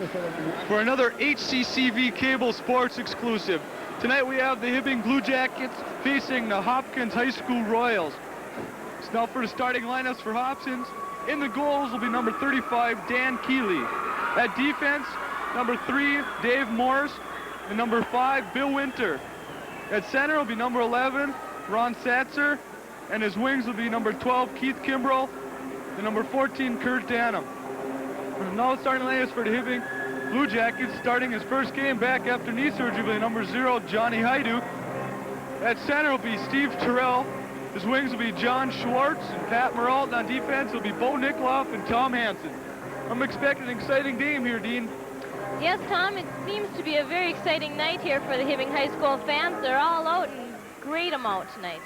for another HCCV Cable Sports exclusive. Tonight we have the Hibbing Blue Jackets facing the Hopkins High School Royals. So now for the starting lineups for Hopkins. In the goals will be number 35, Dan Keeley. At defense, number 3, Dave Morris, and number 5, Bill Winter. At center will be number 11, Ron Satzer, and his wings will be number 12, Keith Kimbrough, and number 14, Kurt Danham. Now starting lineups for the Hibbing Blue Jackets, starting his first game back after knee surgery will be number 0, Johnny Hajduk. At center will be Steve Terrell. His wings will be John Schwartz and Pat Meralt. On defense will be Bo Nickloff and Tom Hansen. I'm expecting an exciting game here, Dean. Yes, Tom, it seems to be a very exciting night here for the Hibbing High School fans. They're all out in great amount tonight.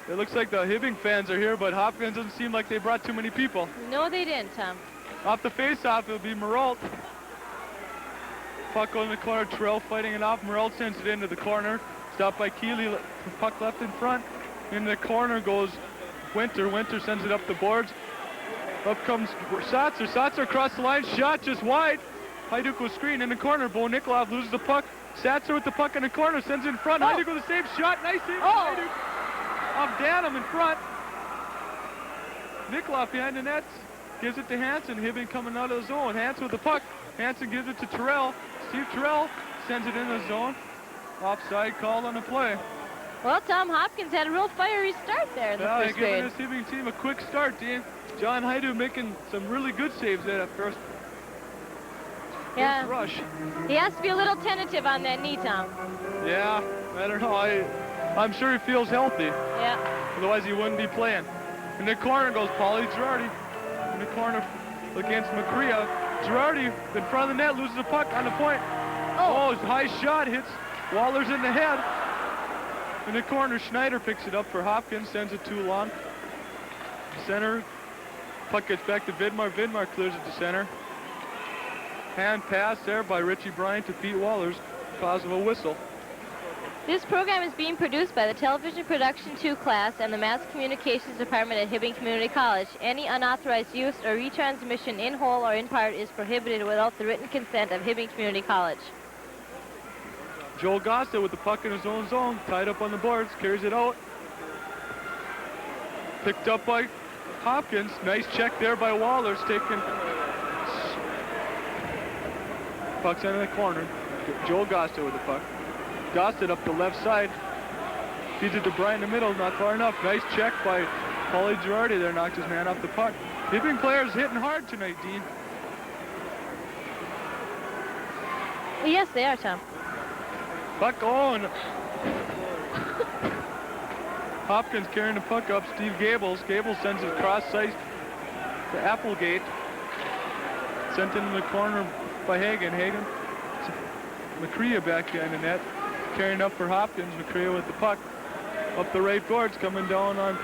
It looks like the Hibbing fans are here, but Hopkins doesn't seem like they brought too many people. No, they didn't, Tom. Off the face-off, it'll be Meralt. Puck on the corner, Terrell fighting it off. Meralt sends it into the corner. Stopped by Keeley, puck left in front. In the corner goes Winter. Winter sends it up the boards. Up comes Satzer. Satzer across the line, shot just wide. Hajduk will screen in the corner. Bo Nickloff loses the puck. Satzer with the puck in the corner, sends it in front. Hajduk with a save shot. Nice save by Hajduk. Off Danham in front. Nickloff behind the nets. Gives it to Hansen. Hibbing coming out of the zone. Hansen with the puck. Hansen gives it to Terrell. Steve Terrell sends it in the zone. Offside call on the play. Well, Tom, Hopkins had a real fiery start there in the first period. Giving this Hibbing team a quick start, Dean. John Hajduk making some really good saves there at first. Yeah. Rush. He has to be a little tentative on that knee, Tom. Yeah, I don't know. I'm sure he feels healthy. Yeah. Otherwise he wouldn't be playing. In the corner goes Paulie Girardi. In the corner against McCrea. Girardi in front of the net, loses the puck on the point. Oh, high shot hits Wallers in the head. In the corner, Schneider picks it up for Hopkins, sends it too long. Center, puck gets back to Vidmar. Vidmar clears it to center. Hand pass there by Richie Bryant to Pete Wallers, cause of a whistle. This program is being produced by the Television Production 2 class and the Mass Communications Department at Hibbing Community College. Any unauthorized use or retransmission in whole or in part is prohibited without the written consent of Hibbing Community College. Joel Gosta with the puck in his own zone, tied up on the boards, carries it out. Picked up by Hopkins. Nice check there by Wallers, taking puck's into the corner. Joel Gosta with the puck. Gosta up the left side. Feeds it to Bryant in the middle, not far enough. Nice check by Paulie Girardi there, knocked his man off the puck. Hibbing players hitting hard tonight, Dean. Yes, they are, Tom. Puck on. Hopkins carrying the puck up. Steve Gables. Gables sends it cross ice to Applegate. Sent into the corner by Hagen. Hagen. McCrea back behind the net. Carrying up for Hopkins. McCrea with the puck. Up the right boards. Coming down on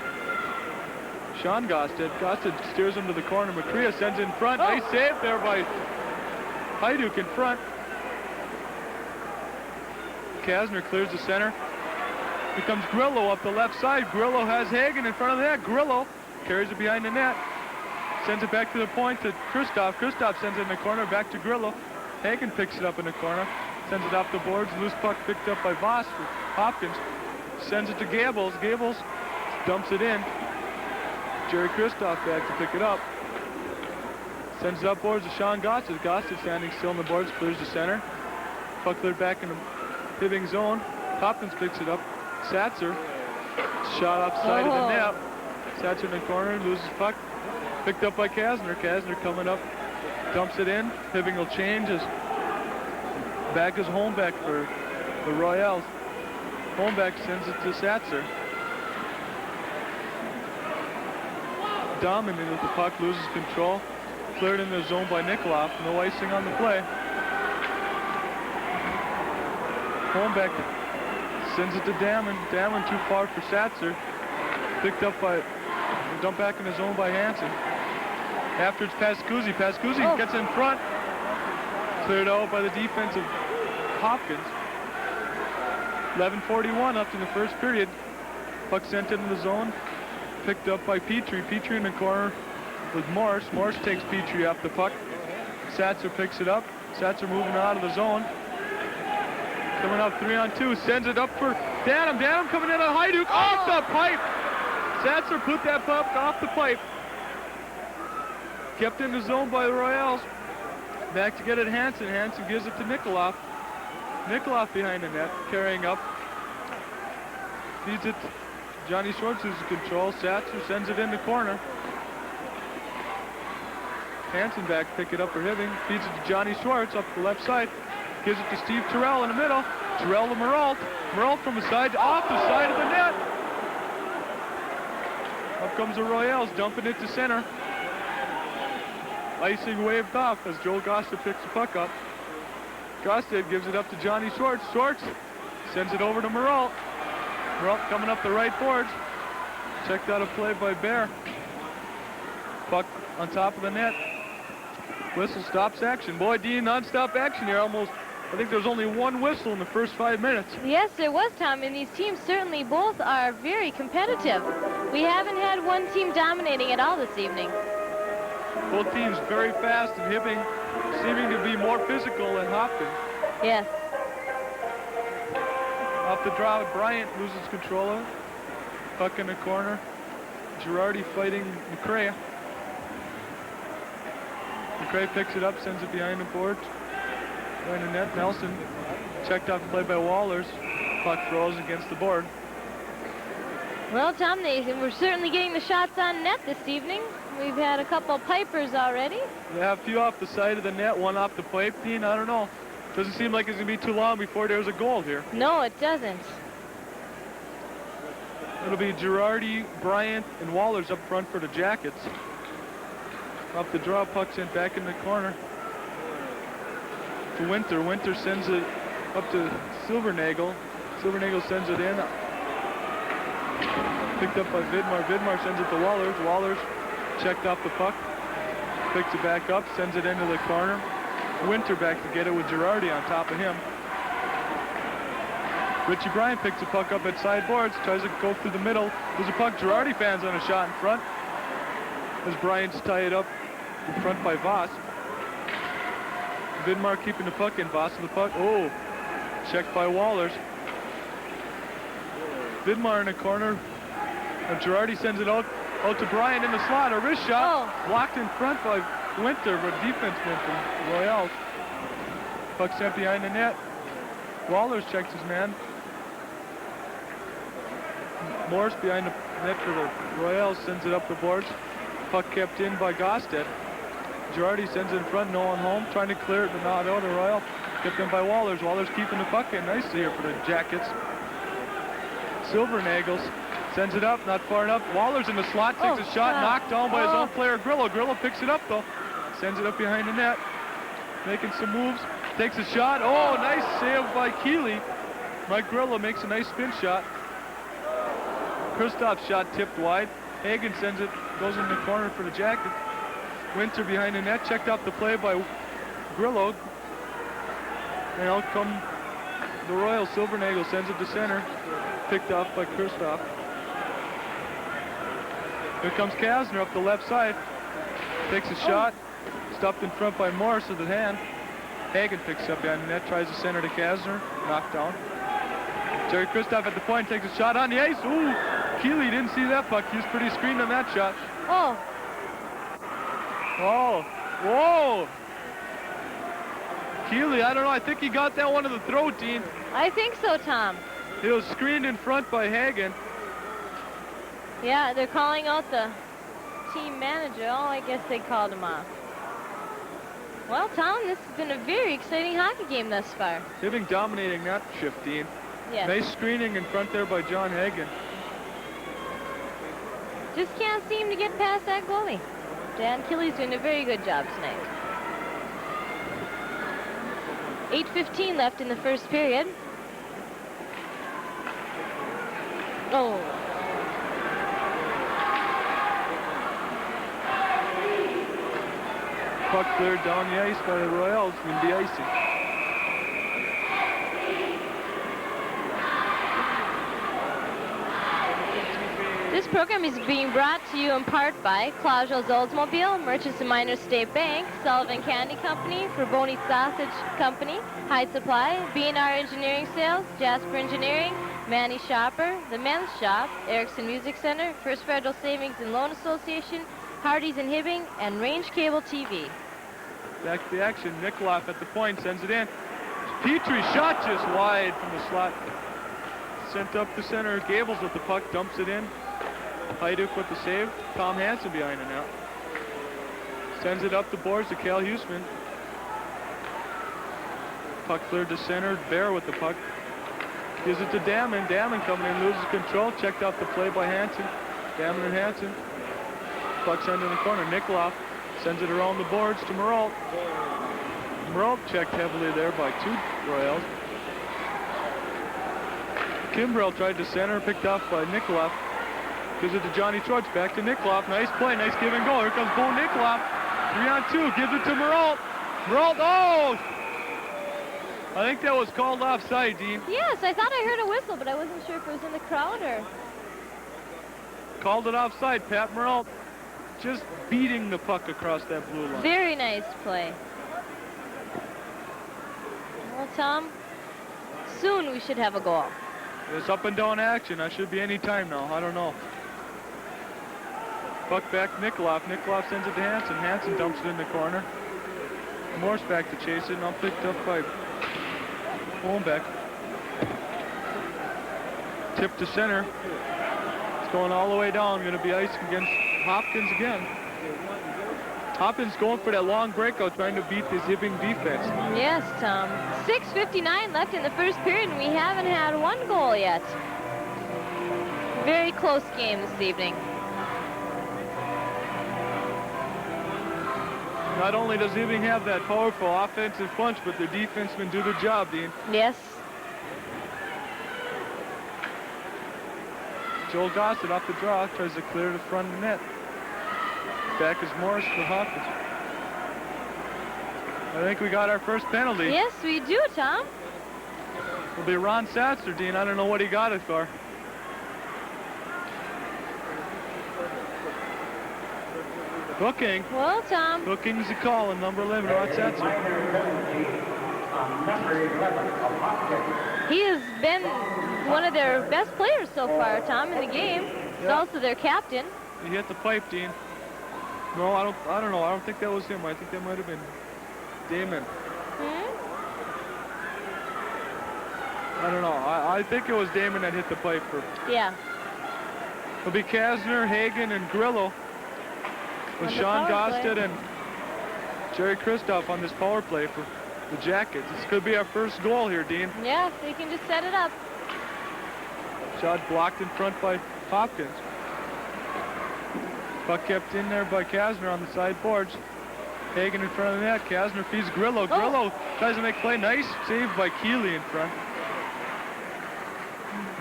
Sean Gosted. Gosted steers him to the corner. McCrea sends it in front. Nice save there by Hajduk in front. Kasner clears the center. Here comes Grillo up the left side. Grillo has Hagen in front of the net. Grillo carries it behind the net. Sends it back to the point to Kristoff. Kristoff sends it in the corner, back to Grillo. Hagen picks it up in the corner. Sends it off the boards. Loose puck picked up by Voss for Hopkins. Sends it to Gables. Gables dumps it in. Jerry Kristoff back to pick it up. Sends it up boards to Sean Gossett. Gossett standing still on the boards, clears the center. Puck cleared back in the Hibbing zone. Hopkins picks it up. Satzer, shot offside of the net. Satzer in the corner, loses puck. Picked up by Kasner. Kasner coming up, dumps it in. Hibbing will change his back is Holmbeck for the Royals. Holmbeck sends it to Satzer. Dominated with the puck, loses control. Cleared in the zone by Nickloff. No icing on the play. Holmbeck sends it to Damon. Damon too far for Satzer. Picked up by, dumped back in the zone by Hansen. After it's Pascuzzi. Pascuzzi gets in front. Cleared out by the defense of Hopkins. 11:41 up in the first period. Puck sent into the zone. Picked up by Petrie. Petrie in the corner with Morris. Morris takes Petrie off the puck. Satzer picks it up. Satzer moving out of the zone. Coming up 3-on-2, sends it up for Danham. Danham coming in on Hajduk, off the pipe. Satzer put that puck off the pipe. Kept in the zone by the Royals. Back to get it Hansen. Hansen gives it to Nikolov. Nikolov behind the net, carrying up. Feeds it. Johnny Schwartz is in control. Satzer sends it in the corner. Hansen back, pick it up for Hibbing. Feeds it to Johnny Schwartz up the left side. Gives it to Steve Terrell in the middle. Terrell to Meralt. Meralt from the side, off the side of the net. Up comes the Royals, dumping it to center. Icing waved off as Joel Gosted picks the puck up. Gosted gives it up to Johnny Schwartz. Schwartz sends it over to Meralt. Meralt coming up the right boards. Checked out a play by Bear. Puck on top of the net. Whistle stops action. Boy, Dean, non-stop action here. Almost, I think there's only one whistle in the first 5 minutes. Yes, there was, Tom, and these teams certainly both are very competitive. We haven't had one team dominating at all this evening. Both teams very fast, and Hibbing seeming to be more physical than Hopkins. Yes. Off the draw, Bryant loses control of it. Puck in the corner. Girardi fighting McRae. McRae picks it up, sends it behind the boards. Behind the net, Nelson checked off the play by Wallers. Puck throws against the board. Well, Tom, we're certainly getting the shots on net this evening. We've had a couple pipers already. They have a few off the side of the net, one off the pipe, Dean. I don't know. Doesn't seem like it's going to be too long before there's a goal here. No, it doesn't. It'll be Girardi, Bryant, and Wallers up front for the Jackets. Off the draw, puck sent back in the corner to Winter. Winter sends it up to Silvernagel. Silvernagel sends it in. Picked up by Vidmar. Vidmar sends it to Wallers. Wallers checked off the puck. Picks it back up, sends it into the corner. Winter back to get it with Girardi on top of him. Richie Bryant picks the puck up at sideboards, tries to go through the middle. There's a puck. Girardi fans on a shot in front. As Bryant's tied up in front by Voss. Vidmar keeping the puck in. Voss with the puck. Oh, checked by Wallers. Vidmar in the corner. And Girardi sends it out to Bryant in the slot. A wrist shot. Oh. Blocked in front by Winter, a defenseman from Royals. Puck sent behind the net. Wallers checks his man. Morris behind the net for the Royals sends it up the boards. Puck kept in by Gosted. Girardi sends it in front, no one home, trying to clear it, but not out. The Royal kept in by Wallers. Wallers keeping the puck in nicely here for the Jackets. Silvernagels sends it up, not far enough. Wallers in the slot, takes a shot, knocked down by his own player, Grillo. Grillo picks it up, though. Sends it up behind the net. Making some moves. Takes a shot. Oh, nice save by Keeley. Mike Grillo makes a nice spin shot. Kristoff's shot tipped wide. Hagen sends it, goes in the corner for the Jackets. Winter behind the net, checked out the play by Grillo. And out come the Royals. Silvernagel sends it to center. Picked off by Kristoff. Here comes Kasner up the left side. Takes a shot. Stopped in front by Morris with the hand. Hagen picks up behind the net, tries to center to Kasner. Knocked down. Jerry Kristoff at the point, takes a shot on the ice. Ooh, Keeley didn't see that puck. He was pretty screened on that shot. Oh. Oh, whoa. Keeley, I don't know. I think he got that one to the throat, Dean. I think so, Tom. He was screened in front by Hagen. Yeah, they're calling out the team manager. Oh, I guess they called him off. Well, Tom, this has been a very exciting hockey game thus far. Hibbing dominating that shift, Dean. Yes. Nice screening in front there by John Hagen. Just can't seem to get past that goalie. Dan Keeley's doing a very good job tonight. 8:15 left in the first period. Oh. Puck cleared down the ice by the Royals in the icing. This This program is being brought to you in part by Clausio's Oldsmobile, Merchants and Miners State Bank, Sullivan Candy Company, Verboni Sausage Company, Hyde Supply, B&R Engineering Sales, Jasper Engineering, Manny Shopper, The Men's Shop, Erickson Music Center, First Federal Savings and Loan Association, Hardee's and Hibbing, and Range Cable TV. Back to the action. Nikoloff at the point, sends it in. Petrie shot just wide from the slot. Sent up the center. Gables with the puck, dumps it in. Hajduk with the save. Tom Hansen behind it now. Sends it up the boards to Cal Huseman. Puck cleared to center. Bear with the puck. Gives it to Damon. Damon coming in, loses control. Checked out the play by Hansen. Damon and Hansen. Puck sent in the corner. Nikoloff sends it around the boards to Meralt. Meralt checked heavily there by two Royals. Kimbrell tried to center, picked off by Nikoloff. Gives it to Johnny Schwartz, back to Nikoloff. Nice play, nice give and go. Here comes Bo Nikoloff. 3-on-2, gives it to Meralt. Meralt, oh! I think that was called offside, Dean. Yes, I thought I heard a whistle, but I wasn't sure if it was in the crowd or... Called it offside, Pat Meralt. Just beating the puck across that blue line. Very nice play. Well, Tom, soon we should have a goal. It's up and down action. That should be any time now. I don't know. Puck back to Nikoloff. Nikoloff sends it to Hansen. Hansen dumps it in the corner. Morse back to chase it. Now picked up by Holmbeck. Tip to center. It's going all the way down. Going to be iced against Hopkins again. Hopkins going for that long breakout, trying to beat this Hibbing defense. Yes, Tom. 6:59 left in the first period, and we haven't had one goal yet. Very close game this evening. Not only does Hibbing have that powerful offensive punch, but their defensemen do the job, Dean. Yes. Joel Gossett off the draw, tries to clear the front of the net. Back is Morris for Hopkins. I think we got our first penalty. Yes, we do, Tom. It'll be Ron Satzer, Dean. I don't know what he got it for. Hooking. Well, Tom. Hooking's the call in number 11, Ron Satzer. He has been one of their best players so far, Tom, in the game. He's also their captain. He hit the pipe, Dean. No, I don't know. I don't think that was him. I think that might have been Damon. I don't know. I think it was Damon that hit the pipe for. Yeah. It'll be Kasner, Hagen, and Grillo with Sean Gosted and Jerry Kristoff on this power play for the Jackets. This could be our first goal here, Dean. Yeah, they can just set it up. Shot blocked in front by Hopkins. Puck kept in there by Kasner on the side boards. Hagen in front of the net. Kasner feeds Grillo. Oh. Grillo tries to make play. Nice save by Keeley in front.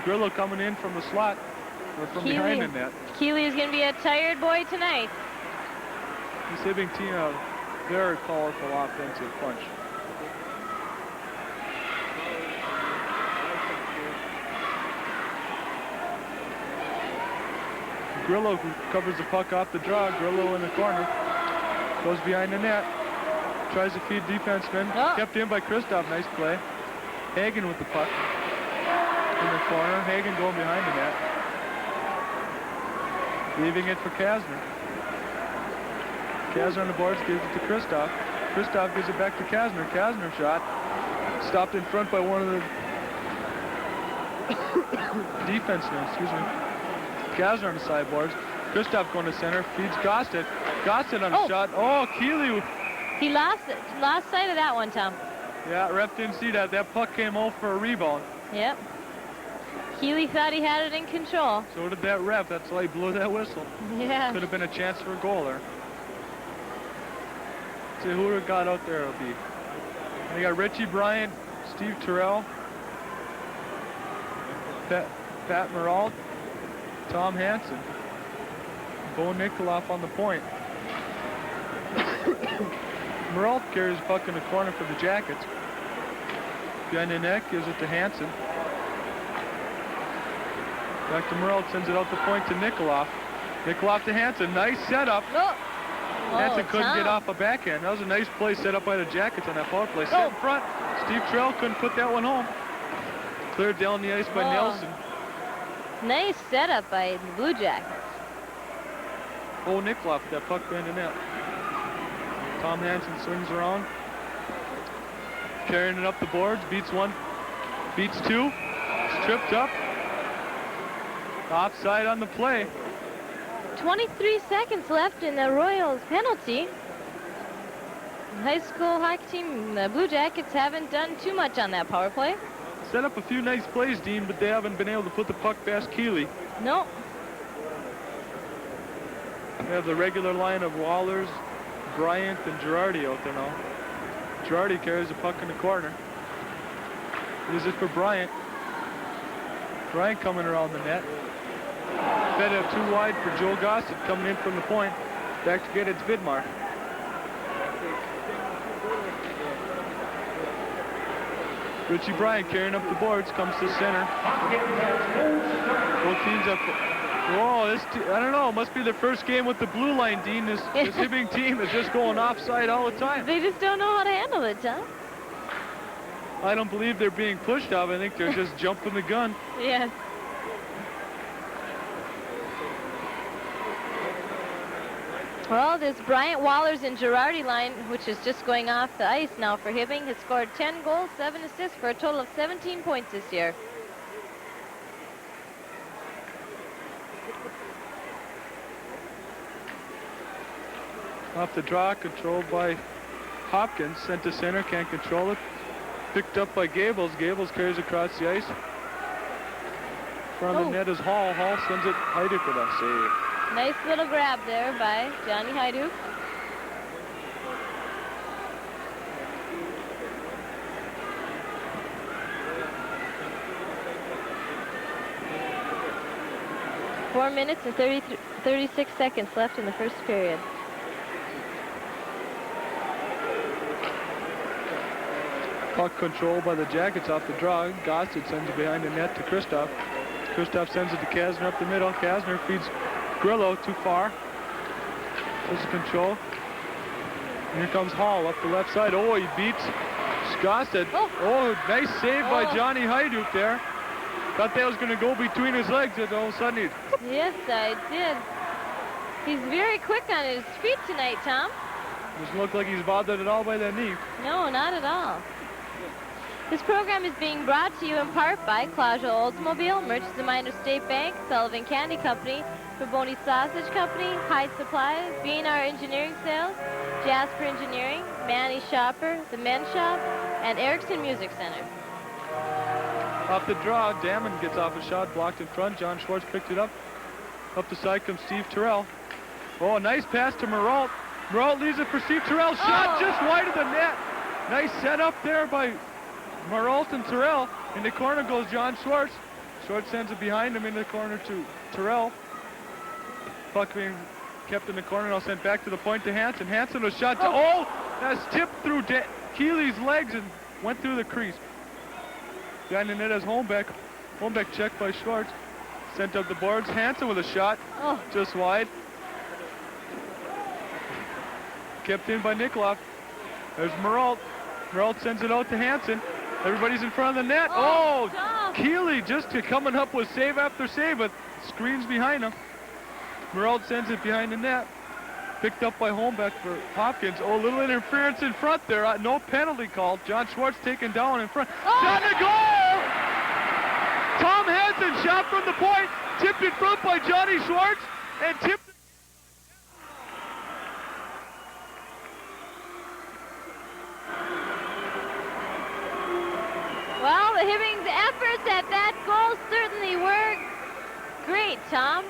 Grillo coming in from the slot or from behind the net. Keeley is going to be a tired boy tonight. This Hibbing team a very powerful offensive punch. Grillo covers the puck off the draw. Grillo in the corner. Goes behind the net. Tries to feed defenseman. Oh. Kept in by Kristoff. Nice play. Hagen with the puck. In the corner. Hagen going behind the net. Leaving it for Kasner. Kasner on the boards gives it to Kristoff. Kristoff gives it back to Kasner. Kasner shot. Stopped in front by one of the defensemen. Excuse me. Kasner on the sideboards. Kristoff going to center. Feeds Gostet. Gostet on a shot. Oh, Keeley. He lost sight of that one, Tom. Yeah, ref didn't see that. That puck came over for a rebound. Yep. Keeley thought he had it in control. So did that ref. That's why he blew that whistle. Yeah. Could have been a chance for a goal there. See who it got out there. It'll be. And you got Richie Bryant, Steve Terrell, Pat Meralt, Tom Hansen, Bo Nikoloff on the point. Meralt carries the puck in the corner for the Jackets. Behind the net, gives it to Hansen. Back to Merle, sends it out the point to Nikoloff. Nikoloff to Hansen, nice setup. Oh. Hansen couldn't Tom. get off a backhand. That was a nice play set up by the Jackets on that power play. Set in front, Steve Terrell couldn't put that one home. Cleared down the ice by Nelson. Nice setup by the Blue Jackets. Oh, Nikoloff with that puck behind the net. Tom Hansen swings around. Carrying it up the boards, beats one, beats two. Tripped up. Offside on the play. 23 seconds left in the Royals penalty. High school hockey team, the Blue Jackets haven't done too much on that power play. Set up a few nice plays, Dean, but they haven't been able to put the puck past Keeley. No. We have the regular line of Wallers, Bryant, and Girardi out there now. Girardi carries the puck in the corner. This is for Bryant. Bryant coming around the net. Fed up too wide for Joe Gossett coming in from the point. Back to get its Vidmar. Richie Bryant carrying up the boards, comes to center. Both teams up. Whoa, I don't know, it must be their first game with the blue line, Dean. This Hibbing team is just going offside all the time. They just don't know how to handle it, huh? I don't believe they're being pushed off. I think they're just jumping the gun. Yes. Well, this Bryant, Wallers, and Girardi line, which is just going off the ice now for Hibbing, has scored 10 goals, 7 assists for a total of 17 points this year. Off the draw, controlled by Hopkins, sent to center, can't control it. Picked up by Gables. Gables carries across the ice. Front of the net is Hall. Hall sends it Heiduk with a save. Nice little grab there by Johnny Hajduk. Four minutes and 36 seconds left in the first period. Puck control by the Jackets off the draw. Gossett sends it behind the net to Kristoff. Kristoff sends it to Kasner up the middle. Kasner feeds Grillo too far. There's the control. And here comes Hall up the left side. Oh, he beats Gossett. Oh, nice save by Johnny Hajduk there. Thought that was going to go between his legs, and all of a sudden Yes, I did. He's very quick on his feet tonight, Tom. doesn't look like he's bothered at all by that knee. No, not at all. This program is being brought to you in part by Claudio Oldsmobile, Merchants of Minor State Bank, Sullivan Candy Company, Faboni Sausage Company, Hyde Supplies, B&R Engineering Sales, Jasper Engineering, Manny Shopper, The Men's Shop, and Erickson Music Center. Off the draw, Damon gets off a shot, blocked in front. John Schwartz picked it up. Up the side comes Steve Terrell. Oh, a nice pass to Meralt. Meralt leaves it for Steve Terrell. Shot just wide of the net. Nice setup there by Meralt and Terrell. In the corner goes John Schwartz. Schwartz sends it behind him in the corner to Terrell. Puck being kept in the corner, now sent back to the point to Hansen. Hansen was shot to, that's tipped through Keeley's legs and went through the crease. Behind the net is Holmbeck. Holmbeck checked by Schwartz. Sent up the boards. Hansen with a shot, just wide. Kept in by Nikoloff. There's Meralt. Meralt sends it out to Hansen. Everybody's in front of the net. Keeley just coming up with save after save, but screens behind him. Meralt sends it behind the net. Picked up by Holmbeck for Hopkins. Oh, little interference in front there. No penalty called. John Schwartz taken down in front. Shot to goal! Tom Hansen shot from the point. Tipped in front by Johnny Schwartz. And tipped. Well, the Hibbing's efforts at that goal certainly were great, Tom.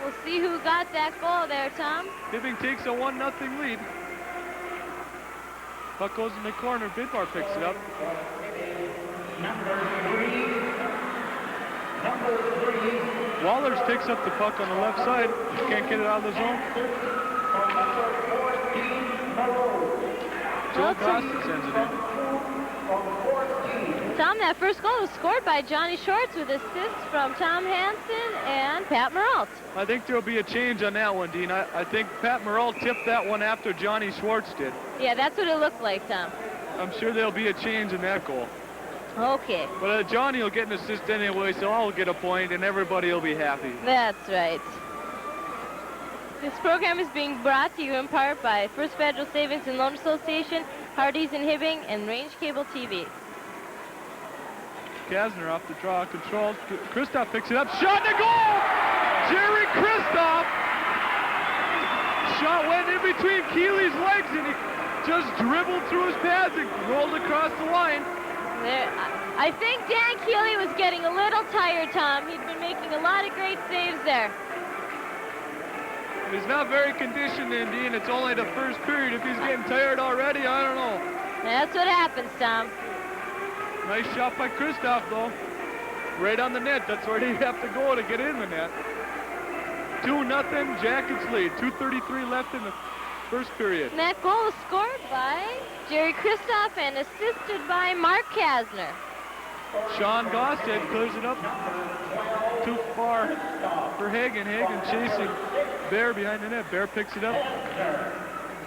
We'll see who got that goal there, Tom. Hibbing takes a 1-0 lead. Puck goes in the corner. Bidmar picks it up. Number three. Wallers picks up the puck on the left side. Can't get it out of the zone. Joe Gossett sends it in. Tom, that first goal was scored by Johnny Shorts with assists from Tom Hansen and Pat Meralt. I think there'll be a change on that one, Dean. I think Pat Meralt tipped that one after Johnny Schwartz did. Yeah, that's what it looked like, Tom. I'm sure there'll be a change in that goal. Okay. But Johnny will get an assist anyway, so I'll get a point, and everybody will be happy. That's right. This program is being brought to you in part by First Federal Savings and Loan Association, Hardee's in Hibbing, and Range Cable TV. Kasner off the draw, controlled. Kristoff picks it up, shot in the goal! Jerry Kristoff! Shot went in between Keeley's legs, and he just dribbled through his pads and rolled across the line. There, I think Dan Keeley was getting a little tired, Tom. He'd been making a lot of great saves there. He's not very conditioned, Dean. It's only the first period. If he's getting tired already, I don't know. That's what happens, Tom. Nice shot by Kristoff, though. Right on the net. That's where they have to go to get in the net. 2-0, Jackets lead. 2:33 left in the first period. And that goal was scored by Jerry Kristoff and assisted by Mark Kasner. Sean Gossett clears it up. Too far for Hagen. Hagen chasing Bear behind the net. Bear picks it up.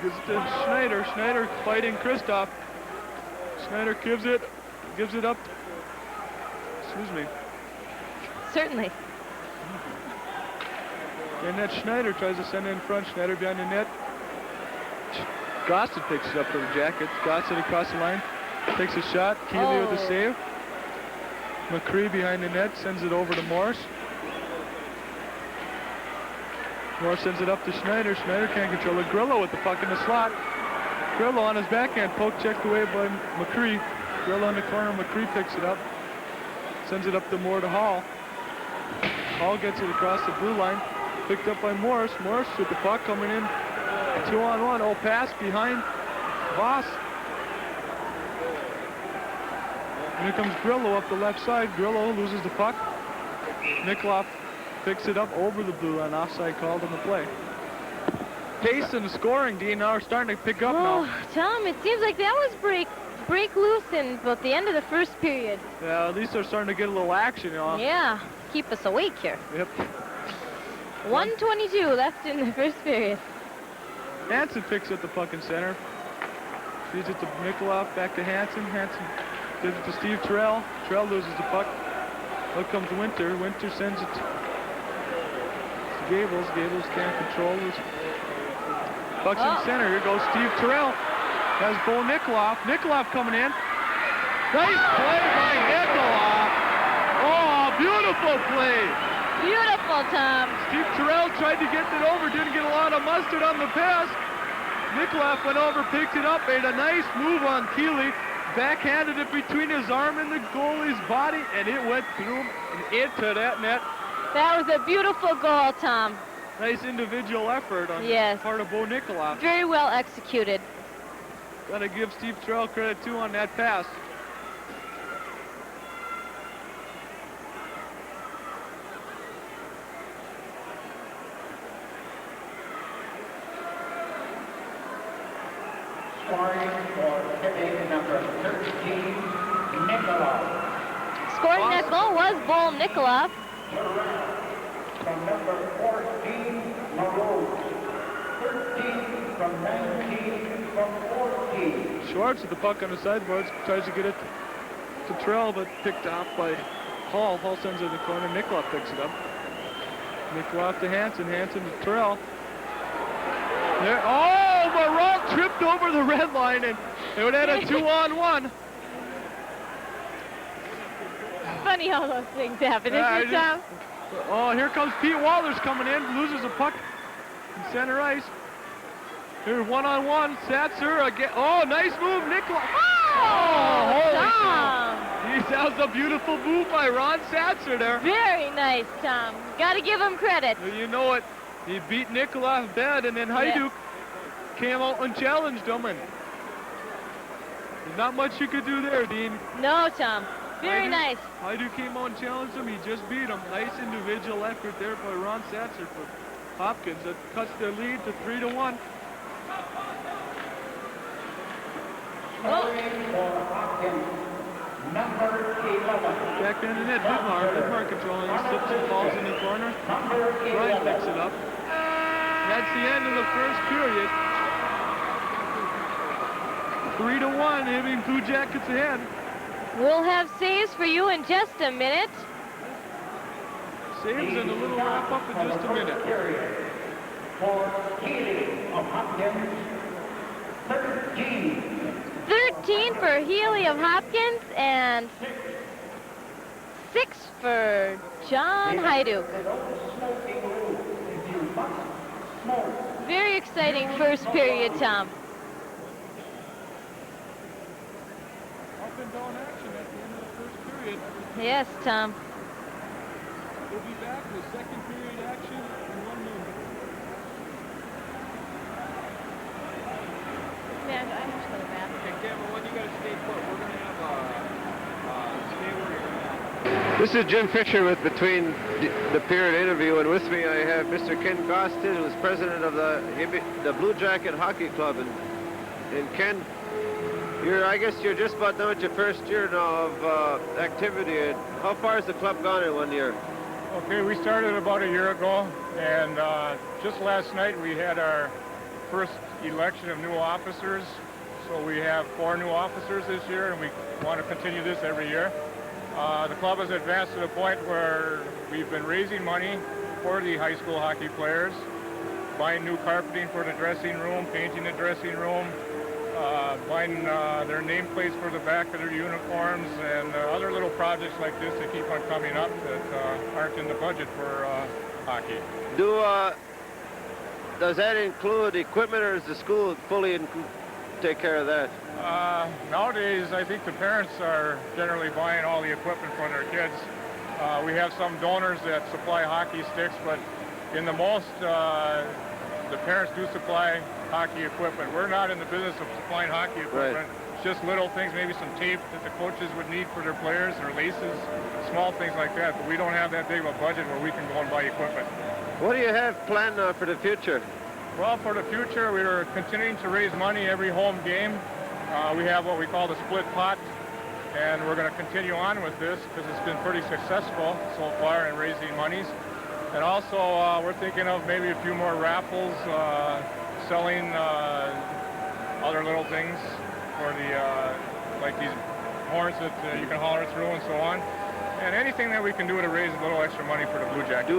Gives it to Schneider. Schneider fighting Kristoff. Schneider gives it up. Excuse me. Certainly. And that Schneider tries to send it in front. Schneider behind the net. Gossett picks it up for the Jackets. Gossett across the line. Takes a shot. Keeley with the save. McCree behind the net. Sends it over to Morris. Morris sends it up to Schneider. Schneider can't control it. Grillo with the puck in the slot. Grillo on his backhand. Poke checked away by McCree. Grillo in the corner. McCree picks it up. Sends it up to Moore to Hall. Hall gets it across the blue line. Picked up by Morris. Morris with the puck coming in. 2-on-1. Oh, pass behind Voss. And here comes Grillo up the left side. Grillo loses the puck. Nikolov picks it up over the blue line. Offside called on the play. Pace and scoring, Dean, now are starting to pick up now. Tom, it seems like that was break loose in about the end of the first period. Yeah, at least they're starting to get a little action, you know. Yeah, keep us awake here. Yep. 1:22 left in the first period. Hansen picks up the puck in center. Feeds it to Nikolov, back to Hansen. Hansen gives it to Steve Terrell. Terrell loses the puck. Out comes Winter. Winter sends it to Gables. Gables can't control it. Puck's in center. Here goes Steve Terrell. Has Bo Nikolov. Nikolov coming in. Nice play by Nikolov. Oh, beautiful play. Beautiful, Tom. Steve Terrell tried to get it over. Didn't get a lot of mustard on the pass. Nikolov went over, picked it up, made a nice move on Keeley. Backhanded it between his arm and the goalie's body, and it went through and into that net. That was a beautiful goal, Tom. Nice individual effort on the part of Bo Nikolov. Very well executed. Gotta give Steve Terrell credit too on that pass. Scoring for Hibbing, number 13, Nikolov. Scoring that goal was Bo Nikolov. From number 14, Marose. 13 from 19 from 14. Schwartz with the puck on the sideboards, tries to get it to Terrell, but picked off by Hall. Hall sends it in the corner. Nikolov picks it up. Nikolov to Hansen. Hansen to Terrell. There. Oh, Maralt tripped over the red line, and it would add a 2-on-1. Funny how those things happen, isn't it, Tom? Oh, here comes Pete Walters coming in, loses a puck in center ice. Here, 1-on-1, Satzer again. Oh, nice move, Nikolov. Oh, holy Tom. Jeez, that was a beautiful move by Ron Satzer there. Very nice, Tom. Got to give him credit. Well, you know it. He beat Nikolov bad, and then Hajduk came out and challenged him, and there's not much you could do there, Dean. No, Tom. Very nice. Hajduk came out and challenged him. He just beat him. Nice individual effort there by Ron Satzer for Hopkins. That cuts their lead to 3-1. Scoring for Hopkins, number 11. Back there in the net, Vidmar controlling. He slips and falls in the corner. Number Brian 11. picks it up. That's the end of the first period. 3-1, Hibbing Blue Jackets ahead. We'll have saves for you in just a minute. Saves and a little wrap up in just a minute. Period. For Healy of Hopkins, 13. 13 for Healy of Hopkins and 6 for John Hyduk. Smoking rule. If you must smoke, Very exciting first period, Tom. Up and down action at the end of the first period. Yes, Tom. We'll be back with second period action in 1 minute. Man, I have to go to the bathroom. Okay, Cameron, when you gotta stay put, we're gonna have stay where you're at. This is Jim Fisher with Between the Period interview, and with me I have Mr. Ken Gostin, who's president of the Blue Jacket Hockey Club. And Ken, I guess you're just about done with your first year now of activity. And how far has the club gone in 1 year? Okay, we started about a year ago, and just last night we had our first election of new officers. So we have 4 new officers this year, and we want to continue this every year. The club has advanced to the point where we've been raising money for the high school hockey players, buying new carpeting for the dressing room, painting the dressing room, buying their nameplates for the back of their uniforms, and other little projects like this that keep on coming up that aren't in the budget for hockey. Does that include equipment, or does the school fully take care of that? Nowadays, I think the parents are generally buying all the equipment for their kids. We have some donors that supply hockey sticks, but in the most, the parents do supply hockey equipment. We're not in the business of supplying hockey equipment. Right. It's just little things, maybe some tape that the coaches would need for their players, or laces, small things like that. But we don't have that big of a budget where we can go and buy equipment. What do you have planned for the future? Well, for the future, we are continuing to raise money every home game. We have what we call the split pot, and we're going to continue on with this because it's been pretty successful so far in raising monies. And also, we're thinking of maybe a few more raffles, selling other little things for the, like these horns that you can holler through and so on. And anything that we can do to raise a little extra money for the Blue Jackets.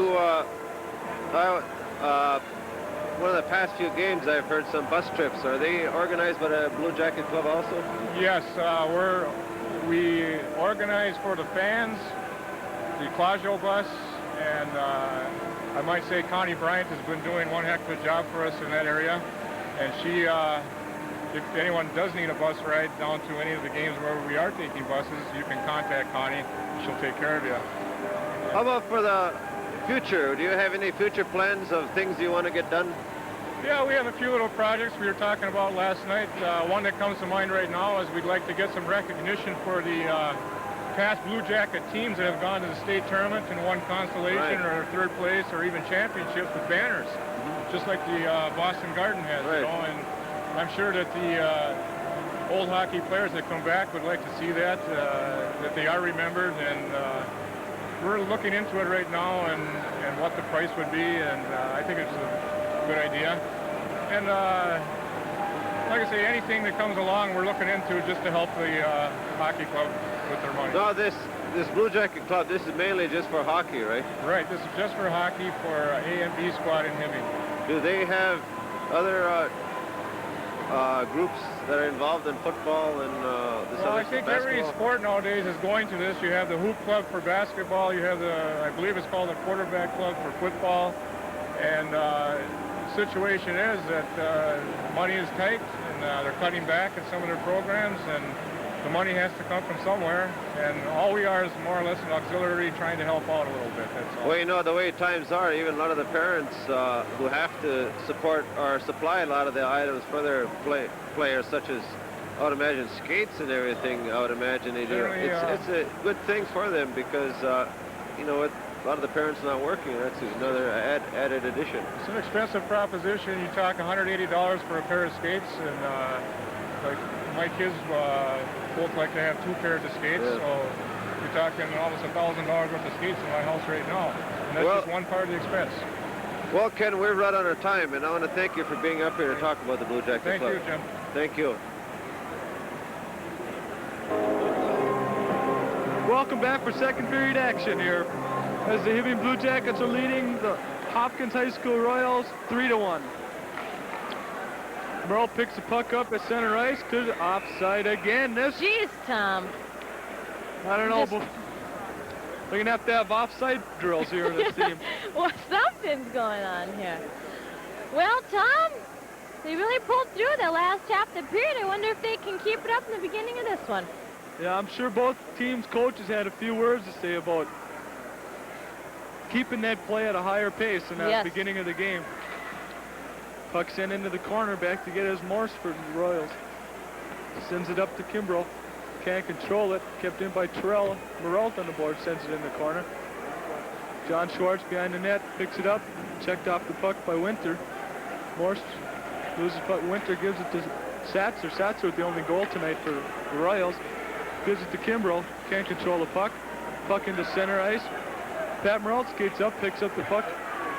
One of the past few games, I've heard some bus trips. Are they organized by the Blue Jacket Club also? Yes, we organize for the fans, the Clagio bus, and I might say Connie Bryant has been doing one heck of a job for us in that area. And she, if anyone does need a bus ride down to any of the games where we are taking buses, you can contact Connie. She'll take care of you. How about for the future? Do you have any future plans of things you want to get done? Yeah, we have a few little projects we were talking about last night. One that comes to mind right now is we'd like to get some recognition for the past Blue Jacket teams that have gone to the state tournament and won consolation or third place or even championships with banners, just like the Boston Garden has. Right. You know, and I'm sure that the old hockey players that come back would like to see that, that they are remembered, and we're looking into it right now and what the price would be, and I think it's a good idea. And like I say, anything that comes along, we're looking into just to help the hockey club with their money. No, this Blue Jacket Club, this is mainly just for hockey, right? Right, this is just for hockey for A and B squad in Hibbing. Do they have other groups that are involved in football and this Well, other I think basketball? every sport nowadays is going to this. You have the hoop club for basketball. You have the, I believe it's called the quarterback club for football. And the situation is that money is tight, and they're cutting back in some of their programs, and the money has to come from somewhere. And all we are is more or less an auxiliary trying to help out a little bit, that's all. Well, you know, the way times are, even a lot of the parents who have to support or supply a lot of the items for their players, such as, I would imagine, skates and everything, I would imagine they do. Certainly, It's a good thing for them because, you know, a lot of the parents not working. That's another added addition. It's an expensive proposition. You talk $180 for a pair of skates, and like my kids both like to have 2 pairs of skates, Yeah. so we're talking almost $1,000 worth of skates in my house right now. And that's Well- just one part of the expense. Well, Ken, we're right on our time, and I want to thank you for being up here to talk about the Blue Jacket Thank Club. you, Jim. Thank you. Welcome back for second period action here as the Hibbing Blue Jackets are leading the Hopkins High School Royals 3-1. Merle picks the puck up at center ice. Could offside again. This, Jeez, Tom. I don't know, Just- but we're going to have offside drills here in this team. Well, something's going on here. Well, Tom, they really pulled through the last half of the period. I wonder if they can keep it up in the beginning of this one. Yeah, I'm sure both teams' coaches had a few words to say about keeping that play at a higher pace in that Yes. beginning of the game. Puck sent into the corner, back to get his Morse for the Royals. Sends it up to Kimbrough. Can't control it. Kept in by Terrell. Moralt on the board sends it in the corner. John Schwartz behind the net, picks it up. Checked off the puck by Winter. Morse loses puck. Winter gives it to Satzer. Satzer with the only goal tonight for the Royals. Gives it to Kimbrough. Can't control the puck. Puck into center ice. Pat Moralt skates up, picks up the puck.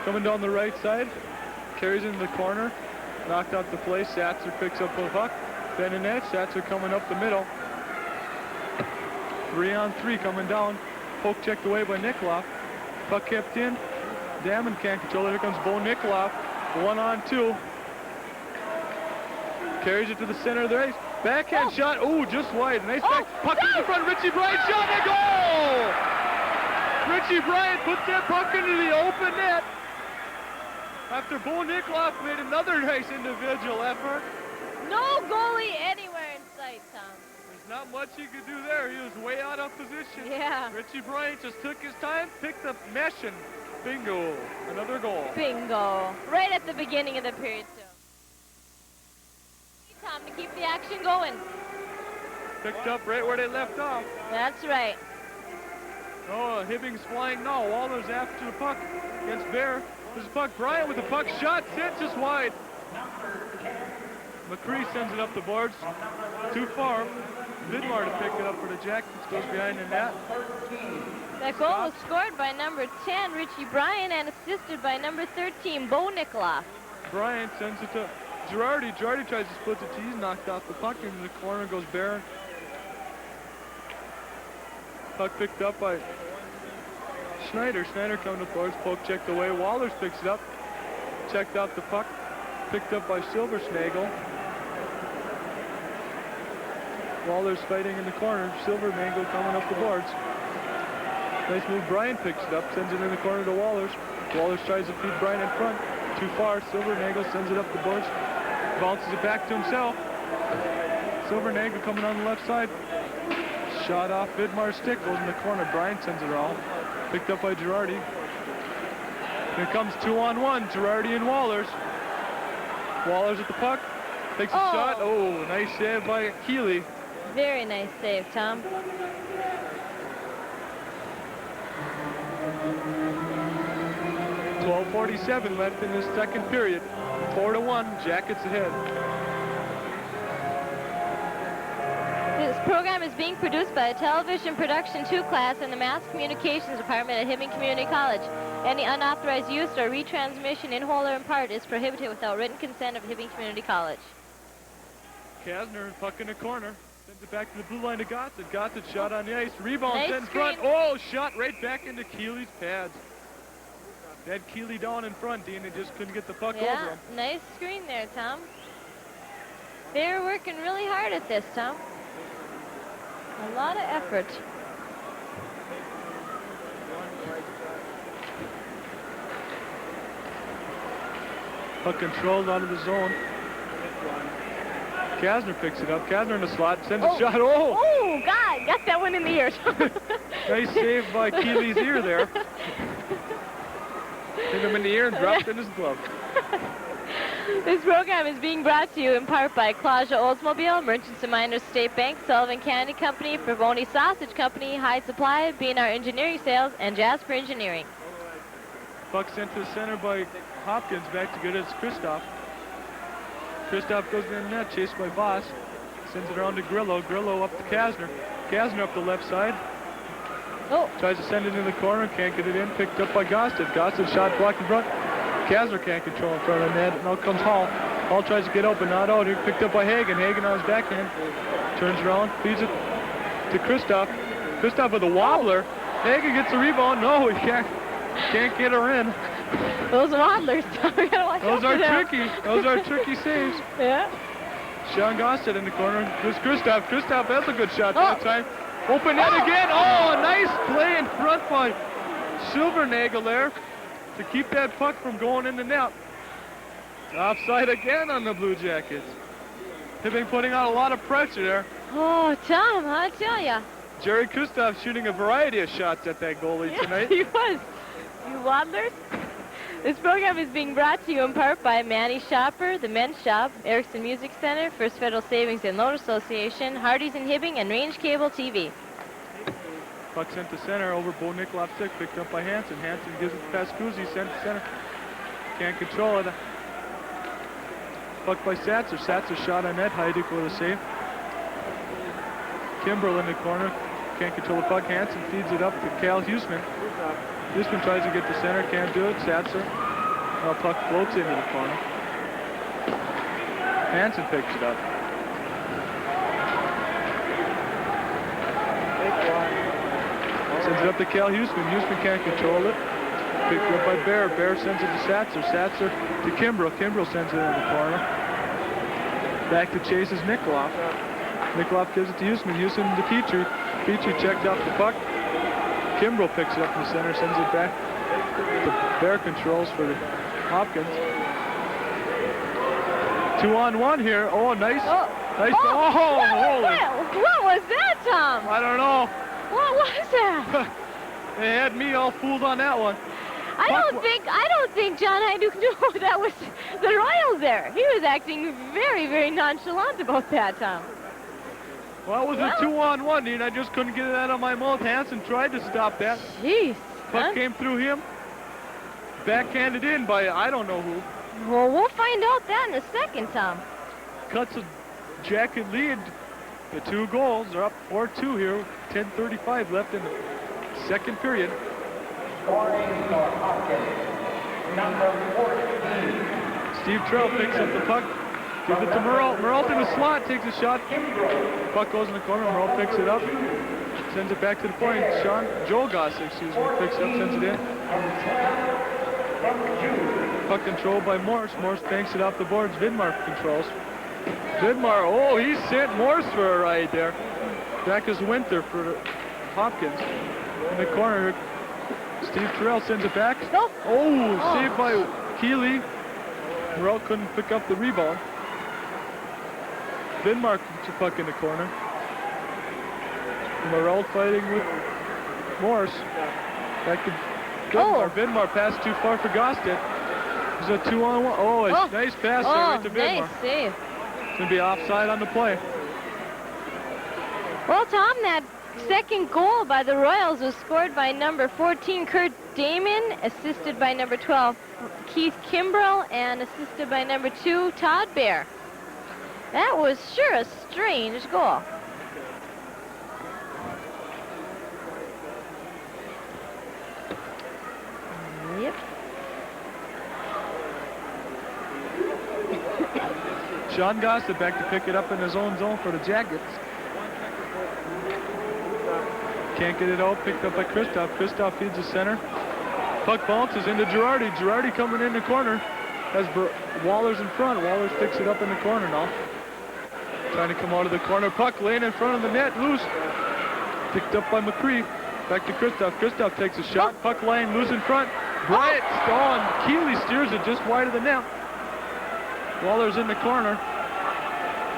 Coming down the right side. Carries it in the corner. Knocked out the play. Satzer picks up the puck. Then in net. Satzer coming up the middle. 3-on-3 coming down. Poke checked away by Nikoloff. Puck kept in. Damon can't control it. Here comes Bo Nikoloff. 1-on-2. Carries it to the center of the ice. Backhand shot. Oh, just wide. Nice back. Puck in the front. Richie Bryant shot and goal! Richie Bryant puts that puck into the open net. After Bo Nikoloff made another nice individual effort. No goalie anywhere in sight, Tom. There's not much he could do there. He was way out of position. Yeah. Richie Bryant just took his time, picked up mesh, and bingo, another goal. Bingo. Right at the beginning of the period, too. Tom, to keep the action going. Picked up right where they left off. That's right. Oh, Hibbing's flying now. Waller's after the puck against Bear. There's a puck. Bryant with the puck. Shot sent just wide. McCree sends it up the boards. Too far. Vidmar to pick it up for the Jackets. Goes behind the net. That goal was scored by number 10, Richie Bryant, and assisted by number 13, Bo Nikoloff. Bryant sends it to Girardi. Girardi tries to split the T's. Knocked off the puck. Into the corner goes Barron. Puck picked up by Schneider. Schneider coming to the boards. Poke checked away. Wallers picks it up. Checked out the puck. Picked up by Silversnagel. Wallers fighting in the corner. Silvermangle coming up the boards. Nice move. Bryant picks it up. Sends it in the corner to Wallers. Wallers tries to feed Bryant in front. Too far. Silvermangle sends it up the boards. Bounces it back to himself. Silvermangle coming on the left side. Shot off Vidmar's stick. Goes in the corner. Bryant sends it around. Picked up by Girardi. Here comes 2-on-1. Girardi and Wallers. Wallers at the puck. Takes a shot. Oh, nice save by Keeley. Very nice save, Tom. .12:47 left in this second period. 4-1. Jackets ahead. This program is being produced by the Television Production 2 class in the Mass Communications Department at Hibbing Community College. Any unauthorized use or retransmission in whole or in part is prohibited without written consent of Hibbing Community College. Kasner, puck in the corner. Sends it back to the blue line to Gossett. Gossett shot on the ice. Rebound Nice set in front. screen. Oh, shot right back into Keeley's pads. They had Keeley down in front, Dean. They just couldn't get the puck over Yeah, him. nice screen there, Tom. They're working really hard at this, Tom. A lot of effort. Puck controlled out of the zone. Kasner picks it up. Kasner in the slot. Sends a shot. Oh! Oh, God, got that one in the ear. Nice save by Keeley's ear there. Hit him in the ear and dropped in his glove. This program is being brought to you in part by Claudia Oldsmobile, Merchants and Miners State Bank, Sullivan Candy Company, Favoni Sausage Company, High Supply, B&R Engineering Sales, and Jasper Engineering. Puck sent to the center by Hopkins. Back to good as Kristoff. Kristoff goes in the net, chased by Voss. Sends it around to Grillo. Grillo up to Kasner. Kasner up the left side. Oh. Tries to send it in the corner. Can't get it in. Picked up by Gosted. Gosted shot blocked in front. Kasner can't control in front of the net. Now comes Hall. Hall tries to get open. Not out. Here picked up by Hagen. Hagen on his backhand. Turns around. Feeds it to Kristoff. Kristoff with a wobbler. Hagen gets the rebound. No, he can't get her in. Those wobblers. Those are tricky. Those are tricky saves. Yeah. Sean Gosted in the corner. Here's Kristoff. Kristoff has a good shot that time. Open net again. Oh, a nice play in front by Silvernagel there to keep that puck from going in the net. Offside again on the Blue Jackets. They've been putting on a lot of pressure there. Oh, Tom, I tell ya. Jerry Kristoff shooting a variety of shots at that goalie tonight. He was. You wobblers. This program is being brought to you in part by Manny Shopper, the Men's Shop, Erickson Music Center, First Federal Savings and Loan Association, Hardee's and Hibbing, and Range Cable TV. Puck sent to center over Bo Nikolop's stick, picked up by Hansen. Hansen gives it to Pascuzzi, sent to center. Can't control it. Puck by Satzer. Satzer shot on net. Heidig with a save. Kimbrell in the corner. Can't control the puck. Hansen feeds it up to Cal Huseman. Huseman tries to get to center. Can't do it. Satzer. Now puck floats into the corner. Hansen picks it up. Sends it up to Cal Huseman. Huseman can't control it. Picked up by Bear. Bear sends it to Satzer. Satzer to Kimbrell. Kimbrell sends it in the corner. Back to Chase's Nikolov. Nikolov gives it to Huseman. Huseman to Petrie. Petrie checked off the puck. Kimbrell picks it up in the center, sends it back to Bear controls for the Hopkins. 2-on-1 here. Oh, nice. Nice. Oh, holy. What was that, Tom? I don't know. What was that? They had me all fooled on that one. I don't think John Heiduch knew that was the Royals there. He was acting very, very nonchalant about that, Tom. Well, it was a 2-on-1, and I just couldn't get it out of my mouth. Hansen tried to stop that. Jeez. Puck came through him. Backhanded in by I don't know who. Well, we'll find out that in a second, Tom. Cuts a Jacket lead. The 2 goals are up 4-2 here. 10:35 left in the second period. Scoring for Hopkins, number 14. Steve Trell picks up the puck. Gives it to Merle. Merle in the slot, takes a shot. Puck goes in the corner. Merle picks it up. Sends it back to the point. Joel Goss, excuse me, picks it up, sends it in. Puck controlled by Morse. Morse banks it off the boards. Vidmar controls. Vidmar, oh, he sent Morse for a ride there. Back is Winter for Hopkins. In the corner, Steve Terrell sends it back. Oh, saved by Keeley. Morrell couldn't pick up the rebound. Vidmar puts the puck in the corner. Morrell fighting with Morse. Back to Vidmar. Vidmar passed too far for Gosted. It's a 2-on-1. Oh, it's nice pass there right to Vidmar. Nice save. It's going to be offside on the play. Well, Tom, that second goal by the Royals was scored by number 14, Kurt Damon, assisted by number 12, Keith Kimbrell, and assisted by number 2, Todd Bear. That was sure a strange goal. Yep. Sean Gossett back to pick it up in his own zone for the Jackets. Can't get it out, picked up by Kristoff. Kristoff feeds the center. Puck bounces into Girardi. Girardi coming in the corner. Has Wallers in front. Wallers picks it up in the corner now. Trying to come out of the corner. Puck laying in front of the net. Loose. Picked up by McCree. Back to Kristoff. Kristoff takes a shot. Puck laying loose in front. Bryant gone. Keeley steers it just wide of the net. Waller's in the corner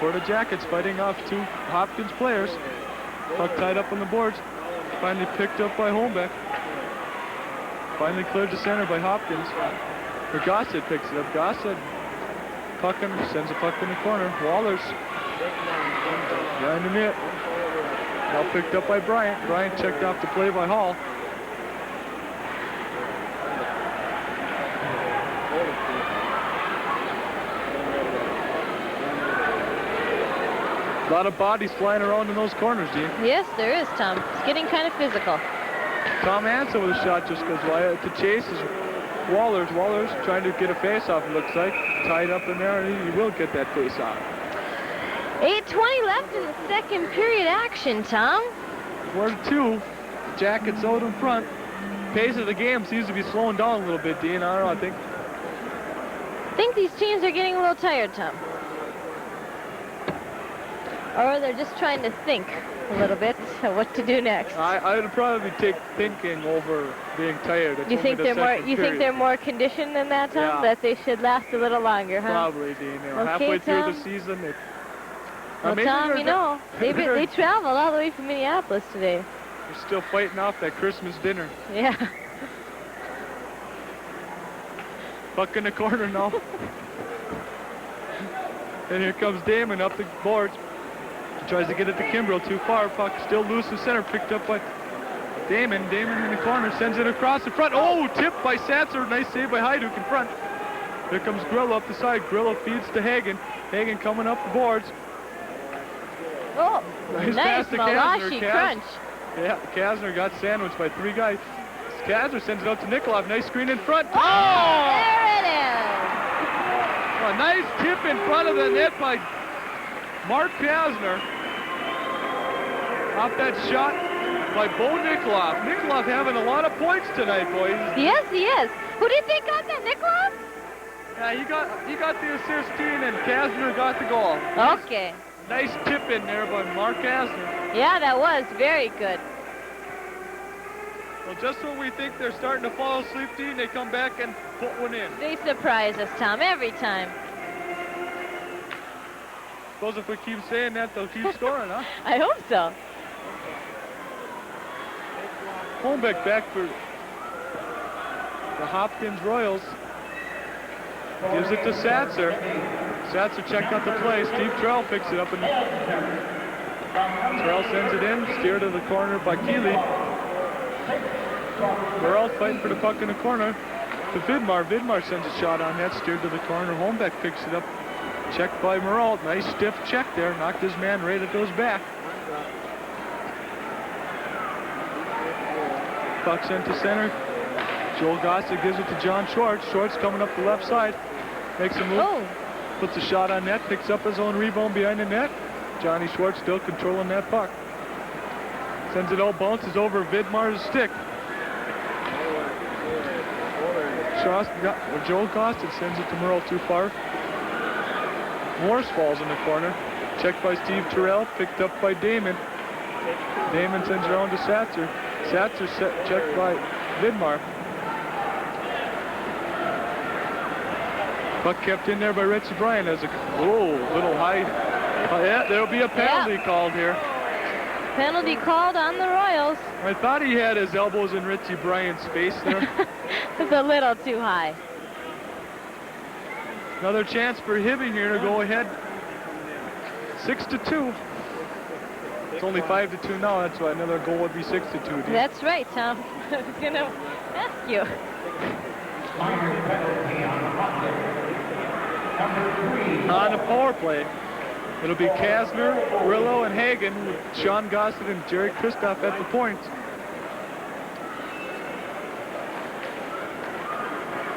for the Jackets, fighting off 2 Hopkins players. Puck tied up on the boards. Finally picked up by Holmbeck. Finally cleared to center by Hopkins. Or Gossett picks it up. Gossett sends a puck in the corner. Wallers behind the net. Now picked up by Bryant. Bryant checked off the play by Hall. lot of bodies flying around in those corners, Dean. Yes, there is, Tom. It's getting kind of physical. Tom Hansen with a shot just goes wide. To chase is Wallers. Wallers trying to get a face-off, it looks like. Tied up in there, and he will get that face-off. 8:20 left in the second period action, Tom. 4-2. Jackets out in front. Pace of the game seems to be slowing down a little bit, Dean. I don't know, I think these teams are getting a little tired, Tom. Or they're just trying to think a little bit what to do next. I would probably take thinking over being tired. It's You think only the they're more? second You think period. they're more conditioned than that, Tom? Yeah. That they should last a little longer, huh? Probably, Dean. They were Okay, halfway through Tom. the season. Well, maybe Tom, they're- you know, they traveled all the way from Minneapolis today. They're still fighting off that Christmas dinner. Yeah. Puck in the corner now. And here comes Damon up the boards. He tries to get it to Kimbrell, too far. Puck still loose in center, picked up by Damon. Damon in the corner, sends it across the front. Oh, tipped by Satzer. Nice save by Hajduk in front. Here comes Grillo up the side. Grillo feeds to Hagen. Hagen coming up the boards. Oh, Nice nice pass to Kasner. Malachi crunch. Yeah, Kasner got sandwiched by 3 guys. Kasner sends it out to Nikolov. Nice screen in front. Oh, there it is. A nice tip in front of the net by Mark Kasner. Off that shot by Bo Nikolov. Nikolov having a lot of points tonight, boys. Yes, he is. Who do you think got that, Nicholas? Yeah, he got the assist, Dean, and Kasner got the goal. Okay. Nice tip in there by Mark Kasner. Yeah, that was very good. Well, just when we think they're starting to fall asleep, Dean, they come back and put one in. They surprise us, Tom, every time. Suppose if we keep saying that, they'll keep scoring, huh? I hope so. Holmbeck back for the Hopkins Royals. Gives it to Satzer. Satzer checked out the play. Steve Terrell picks it up, and Terrell sends it in. Steered to the corner by Keeley. Burrell fighting for the puck in the corner to Vidmar. Vidmar sends a shot on net. Steered to the corner. Holmbeck picks it up. Checked by Meralt. Nice stiff check there. Knocked his man right at those back. Puck sent to center. Joel Gossett gives it to John Schwartz. Schwartz coming up the left side. Makes a move. Oh, Puts a shot on net. Picks up his own rebound behind the net. Johnny Schwartz still controlling that puck. Sends it out. Bounces over Vidmar's stick. Joel Gossett sends it to Merle too far. Morse falls in the corner. Checked by Steve Terrell. Picked up by Damon. Damon sends it around to Satzer. Satzer checked by Vidmar. Puck kept in there by Richie Bryan as a little high. Yeah, there'll be a penalty called here. penalty called on the Royals. I thought he had his elbows in Richie Bryan's face there. It's a little too high. Another chance for Hibbing here to go ahead. 6-2. It's only 5-2 now. That's why another goal would be 6-2. Dude. That's right, Tom. I was going to ask you. On the power play, it'll be Kasner, Grillo, and Hagen with Sean Gossett and Jerry Kristoff at the points.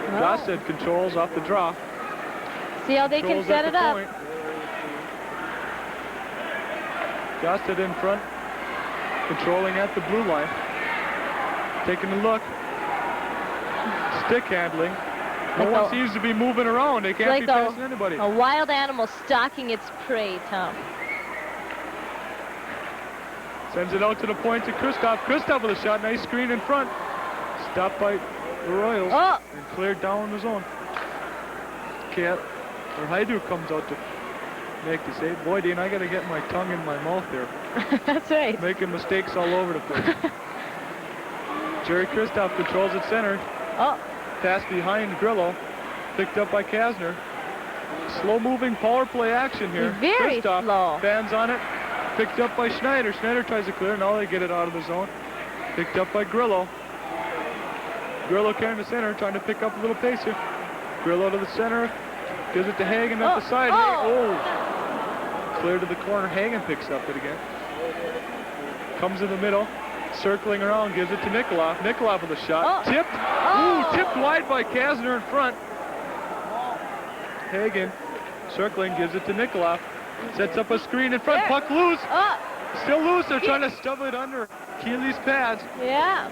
Oh. Gossett controls off the draw. See how they can Controls set at it the up. point. Gossett in front, controlling at the blue line. Taking a look. Stick handling. No Like one a- seems to be moving around. They can't like be passing anybody. A wild animal stalking its prey, Tom. Sends it out to the point to Kristoff. Kristoff with a shot. Nice screen in front. Stopped by the Royals. Oh. And cleared down the zone. Hajduk comes out to make the save. Boy, Dean, I got to get my tongue in my mouth there. That's right. Making mistakes all over the place. Jerry Kristoff controls at center. Oh, Pass behind Grillo. Picked up by Kasner. Slow-moving power play action here. Very Kristoff slow. Fans on it. Picked up by Schneider. Schneider tries to clear. Now they get it out of the zone. Picked up by Grillo. Grillo carrying the center, trying to pick up a little pace here. Grillo to the center. Gives it to Hagen up the side. Oh. Clear to the corner. Hagen picks up it again. Comes in the middle. Circling around. Gives it to Nikolov. Nikolov with a shot. Oh. Tipped. Oh. Ooh, tipped wide by Kasner in front. Hagen circling. Gives it to Nikolov. Sets up a screen in front. There. Puck loose. Oh. Still loose. They're trying to stub it under Keeley's pads. Yeah.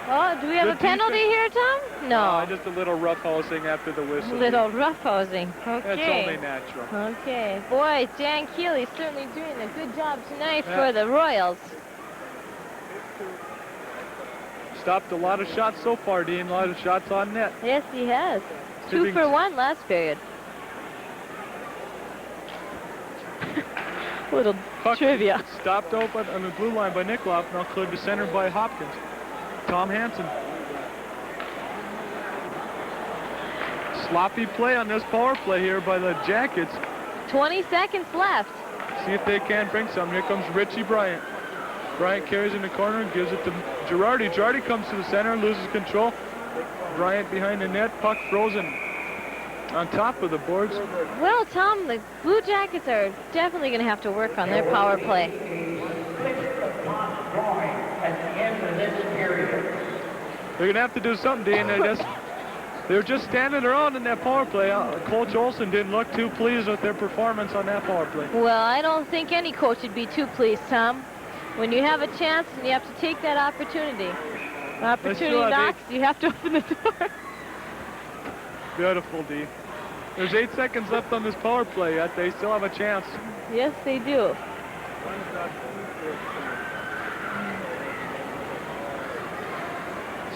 Oh, do we have Good a penalty here, Tom? No. Just a little roughhousing after the whistle. Little roughhousing. Okay. That's only natural. Okay. Boy, Dan Keeley's certainly doing a good job tonight Yeah. for the Royals. Stopped a lot of shots so far, Dean. A lot of shots on net. Yes, he has. 2 Hibbing- for 1 last period. Little Puck trivia. stopped open on the blue line by Nikolov. Now cleared to center by Hopkins. Tom Hansen. Sloppy play on this power play here by the Jackets. 20 seconds left. See if they can bring some. Here comes Richie Bryant. Bryant carries in the corner and gives it to Girardi. Girardi comes to the center, loses control. Bryant behind the net. Puck frozen on top of the boards. Well, Tom, the Blue Jackets are definitely going to have to work on their power play. Drawing at the end of this period. They're going to have to do something, Dean. They were just standing around in that power play. Coach Olson didn't look too pleased with their performance on that power play. Well, I don't think any coach would be too pleased, Tom. When you have a chance and you have to take that opportunity. Opportunity have knocks, you have to open the door. Beautiful, D. There's 8 seconds left on this power play yet. They still have a chance. Yes, they do.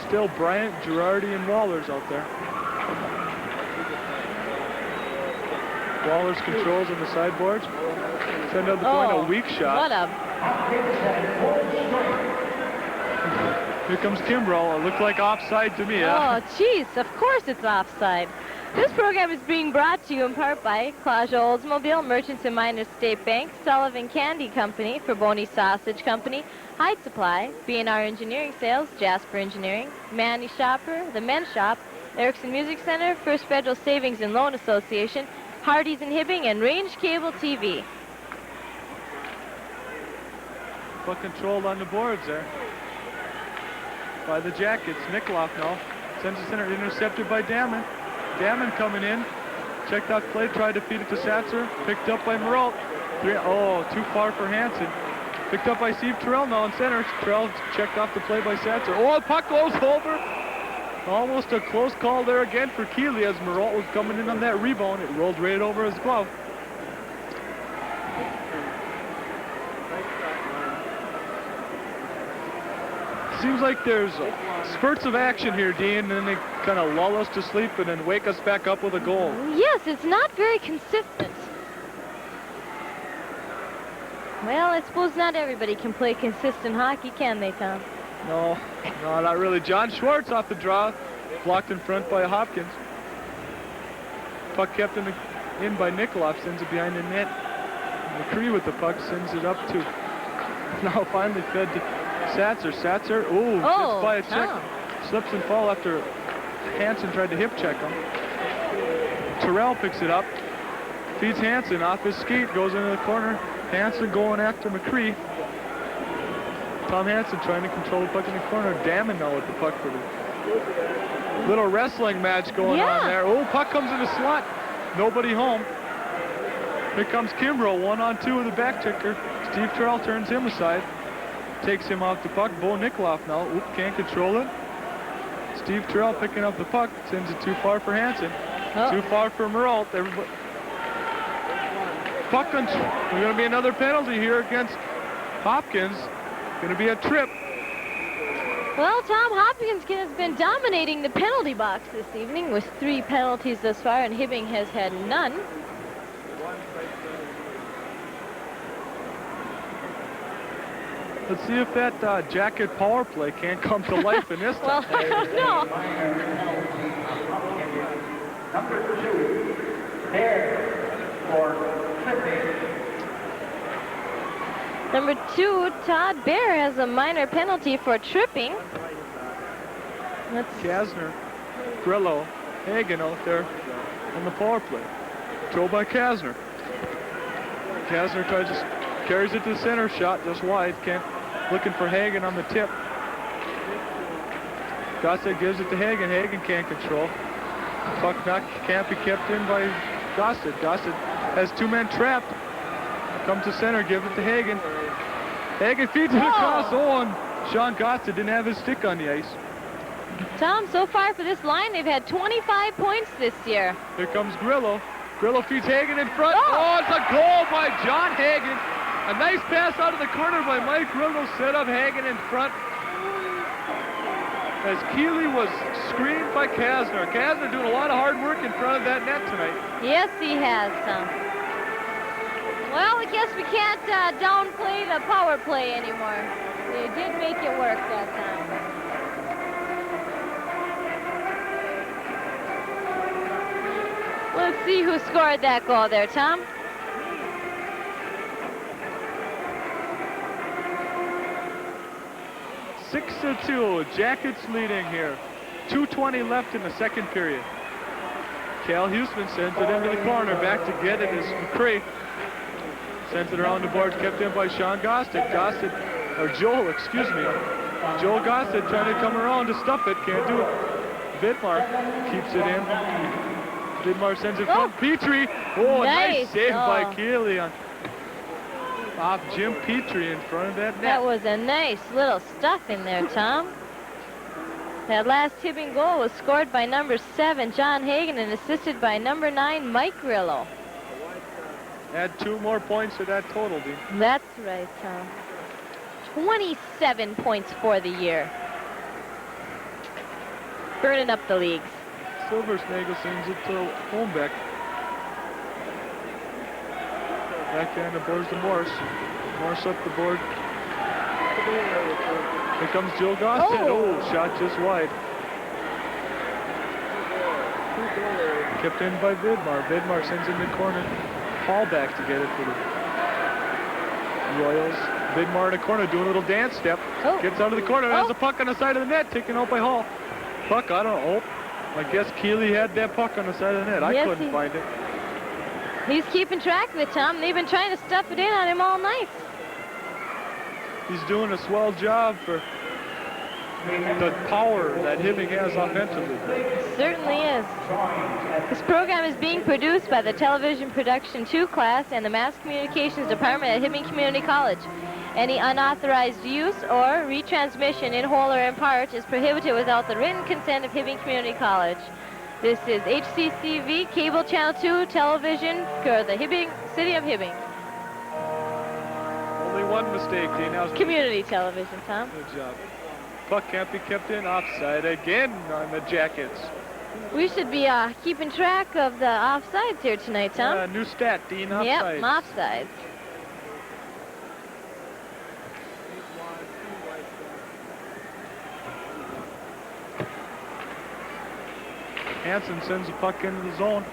Still Bryant, Girardi, and Wallers out there. Wallers controls on the sideboards. Send out the point, a weak shot. What a... Here comes Kimbrough. It looked like offside to me. Oh, jeez, of course it's offside. This program is being brought to you in part by Claudia Oldsmobile, Merchants and Miners State Bank, Sullivan Candy Company, Forboni Sausage Company, Hyde Supply, B&R Engineering Sales, Jasper Engineering, Manny Shopper, The Men's Shop, Erickson Music Center, First Federal Savings and Loan Association, Hardee's in Hibbing, and Range Cable TV. Puck controlled on the boards there by the Jackets. Nikolov now sends the center, intercepted by Damon. Damon coming in, checked out play, tried to feed it to Satzer, picked up by Meralt. Too far for Hansen. Picked up by Steve Terrell now in center. Terrell checked off the play by Satzer. Oh, the puck goes over. Almost a close call there again for Keeley as Meralt was coming in on that rebound. It rolled right over his glove. Seems like there's spurts of action here, Dean, and then they kind of lull us to sleep and then wake us back up with a goal. Yes, it's not very consistent. Well, I suppose not everybody can play consistent hockey, can they, Tom? No, not really. John Schwartz off the draw, blocked in front by Hopkins. Puck kept in by Nikolov, sends it behind the net. McCree with the puck sends it up to, now finally fed to Satzer. Satzer, gets by a check. Slips and fall after Hansen tried to hip check him. Terrell picks it up, feeds Hansen off his skate, goes into the corner. Hansen going after McCree. Tom Hansen trying to control the puck in the corner. Damon now with the puck for the little wrestling match going on there. Oh, puck comes in the slot. Nobody home. Here comes Kimbrough, 1-on-2 with the back checker. Steve Terrell turns him aside. Takes him off the puck. Bo Nikolov now. Can't control it. Steve Terrell picking up the puck. Sends it too far for Hansen. Too far for Meralt. Everybody. Puck control. There's going to be another penalty here against Hopkins. Going to be a trip. Well, Tom, Hopkins has been dominating the penalty box this evening with 3 penalties thus far, and Hibbing has had none. Let's see if that Jacket power play can't come to life in this Well, time. I don't know. Number 2, there for tripping. Number 2, Todd Bear has a minor penalty for tripping. Kasner, Grillo, Hagen out there on the power play. Throw by Kasner. Kasner carries it to the center. Shot just wide. Looking for Hagen on the tip. Gossett gives it to Hagen. Hagen can't control. Puck can't be kept in by Gossett. Gossett has two men trapped. Comes to center. Give it to Hagen. Hagen feeds it across. Oh, and Sean Gossett didn't have his stick on the ice. Tom, so far for this line, they've had 25 points this year. Here comes Grillo. Grillo feeds Hagen in front. Oh, it's a goal by John Hagen. A nice pass out of the corner by Mike Grillo. Set up Hagen in front. As Keeley was screened by Kasner. Kasner doing a lot of hard work in front of that net tonight. Yes, he has, Tom. Well, I guess we can't downplay the power play anymore. They did make it work that time. Let's see who scored that goal there, Tom. Six to 2, Jackets leading here. 2:20 left in the second period. Cal Huseman sends it into the corner. Back to get it is McCree. Sends it around the board, kept in by Sean Gossett. Joel, excuse me. Joel Gossett trying to come around to stuff it, can't do it. Vidmar keeps it in. Vidmar sends it from Petrie. Oh, nice save by Keeley off Jim Petrie in front of that net. That was a nice little stuff in there, Tom. That last Hibbing goal was scored by number 7, John Hagen, and assisted by number 9, Mike Grillo. Add 2 more points to that total, Dean. That's right, Tom. 27 points for the year. Burning up the leagues. Silversnagel sends it to Holmbeck. Backhand to boards to Morse. Morse up the board. Here comes Joe Gossett. Oh, shot just wide. Kept in by Vidmar. Vidmar sends in the corner. Hall back to get it for the Royals. Vidmar in the corner doing a little dance step. Gets out of the corner. Has a puck on the side of the net. Taken out by Hall. Puck, I don't know. I guess Keeley had that puck on the side of the net. I couldn't find it. He's keeping track of it, Tom. They've been trying to stuff it in on him all night. He's doing a swell job for the power that Hibbing has offensively. Certainly is. This program is being produced by the Television Production 2 class and the Mass Communications Department at Hibbing Community College. Any unauthorized use or retransmission in whole or in part is prohibited without the written consent of Hibbing Community College. This is HCCV, Cable Channel 2, Television for the City of Hibbing. Only one mistake, Dean. Community television, Tom. Good job. Puck can't be kept in. Offside again on the Jackets. We should be keeping track of the offsides here tonight, Tom. New stat, Dean. Offsides. Yep, offsides. Hansen sends the puck into the zone.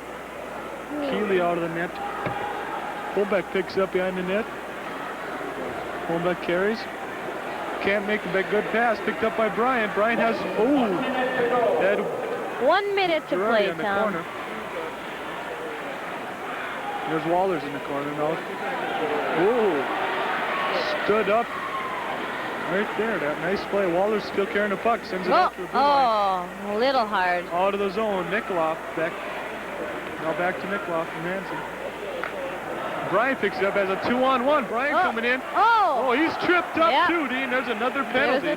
Keeley out of the net. Holmbeck picks up behind the net. Holmbeck carries. Can't make a good pass. Picked up by Bryant. Bryant has, that 1 minute to play, Tom. Corner. There's Wallers in the corner now. Stood up right there. That nice play. Wallers still carrying the puck. Sends it out to the blue line. A little hard. Out of the zone. Nikolov back. Now back to Nikolov from Hansen. Bryant picks it up as a 2-on-1. Bryant coming in. Oh, he's tripped up too, Dean. There's another penalty.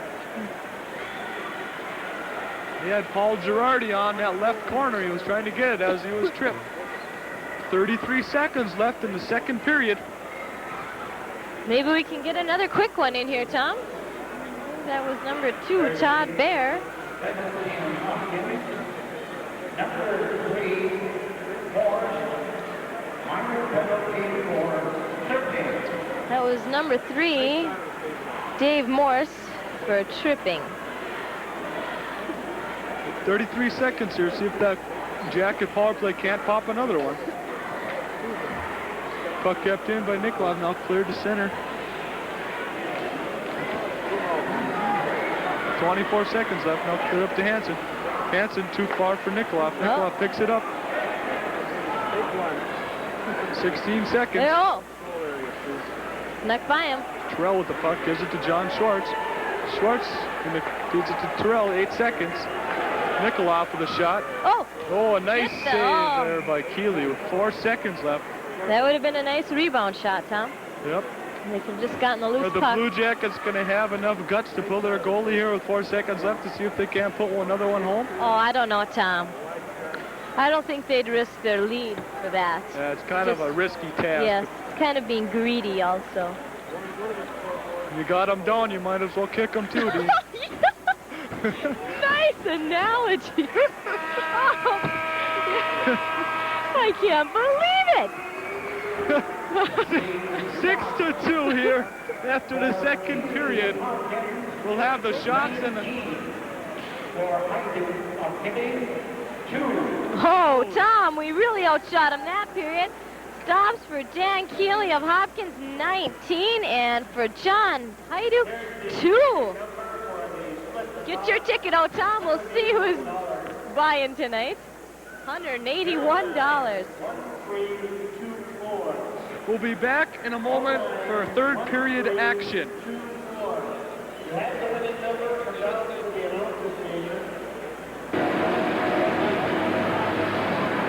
He had Paul Girardi on that left corner. He was trying to get it as he was tripped. 33 seconds left in the second period. Maybe we can get another quick one in here, Tom. That was number 2, Todd Bear. Number 3, That was number 3, Dave Morse, for tripping. 33 seconds here. See if that Jacket power play can't pop another one. Puck kept in by Nikolov, now cleared to center. 24 seconds left, now clear up to Hansen. Hansen too far for Nikolov. Nikolov picks it up. 16 seconds. Oh, snuck by him. Terrell with the puck, gives it to John Schwartz. Schwartz gives it to Terrell, 8 seconds. Nikolov with a shot. Oh, a nice Just save the- there by Keeley with 4 seconds left. that would have been a nice rebound shot, Tom. Yep. They could have just gotten a loose Are the puck. Blue Jackets going to have enough guts to pull their goalie here with 4 seconds left to see if they can't put another one home? Oh, I don't know, Tom. I don't think they'd risk their lead for that. Yeah, it's kind of a risky task. Yes, it's kind of being greedy also. You got them down, you might as well kick them too, Dee. Nice analogy. Oh. I can't believe it. 6-2 here after the second period. We'll have the shots and the... Oh, Tom, we really outshot him that period. Stops for Dan Keeley of Hopkins, 19, and for John Hajduk, 2. Get your ticket out, Tom. We'll see who's buying tonight. $181. We'll be back in a moment for third period action.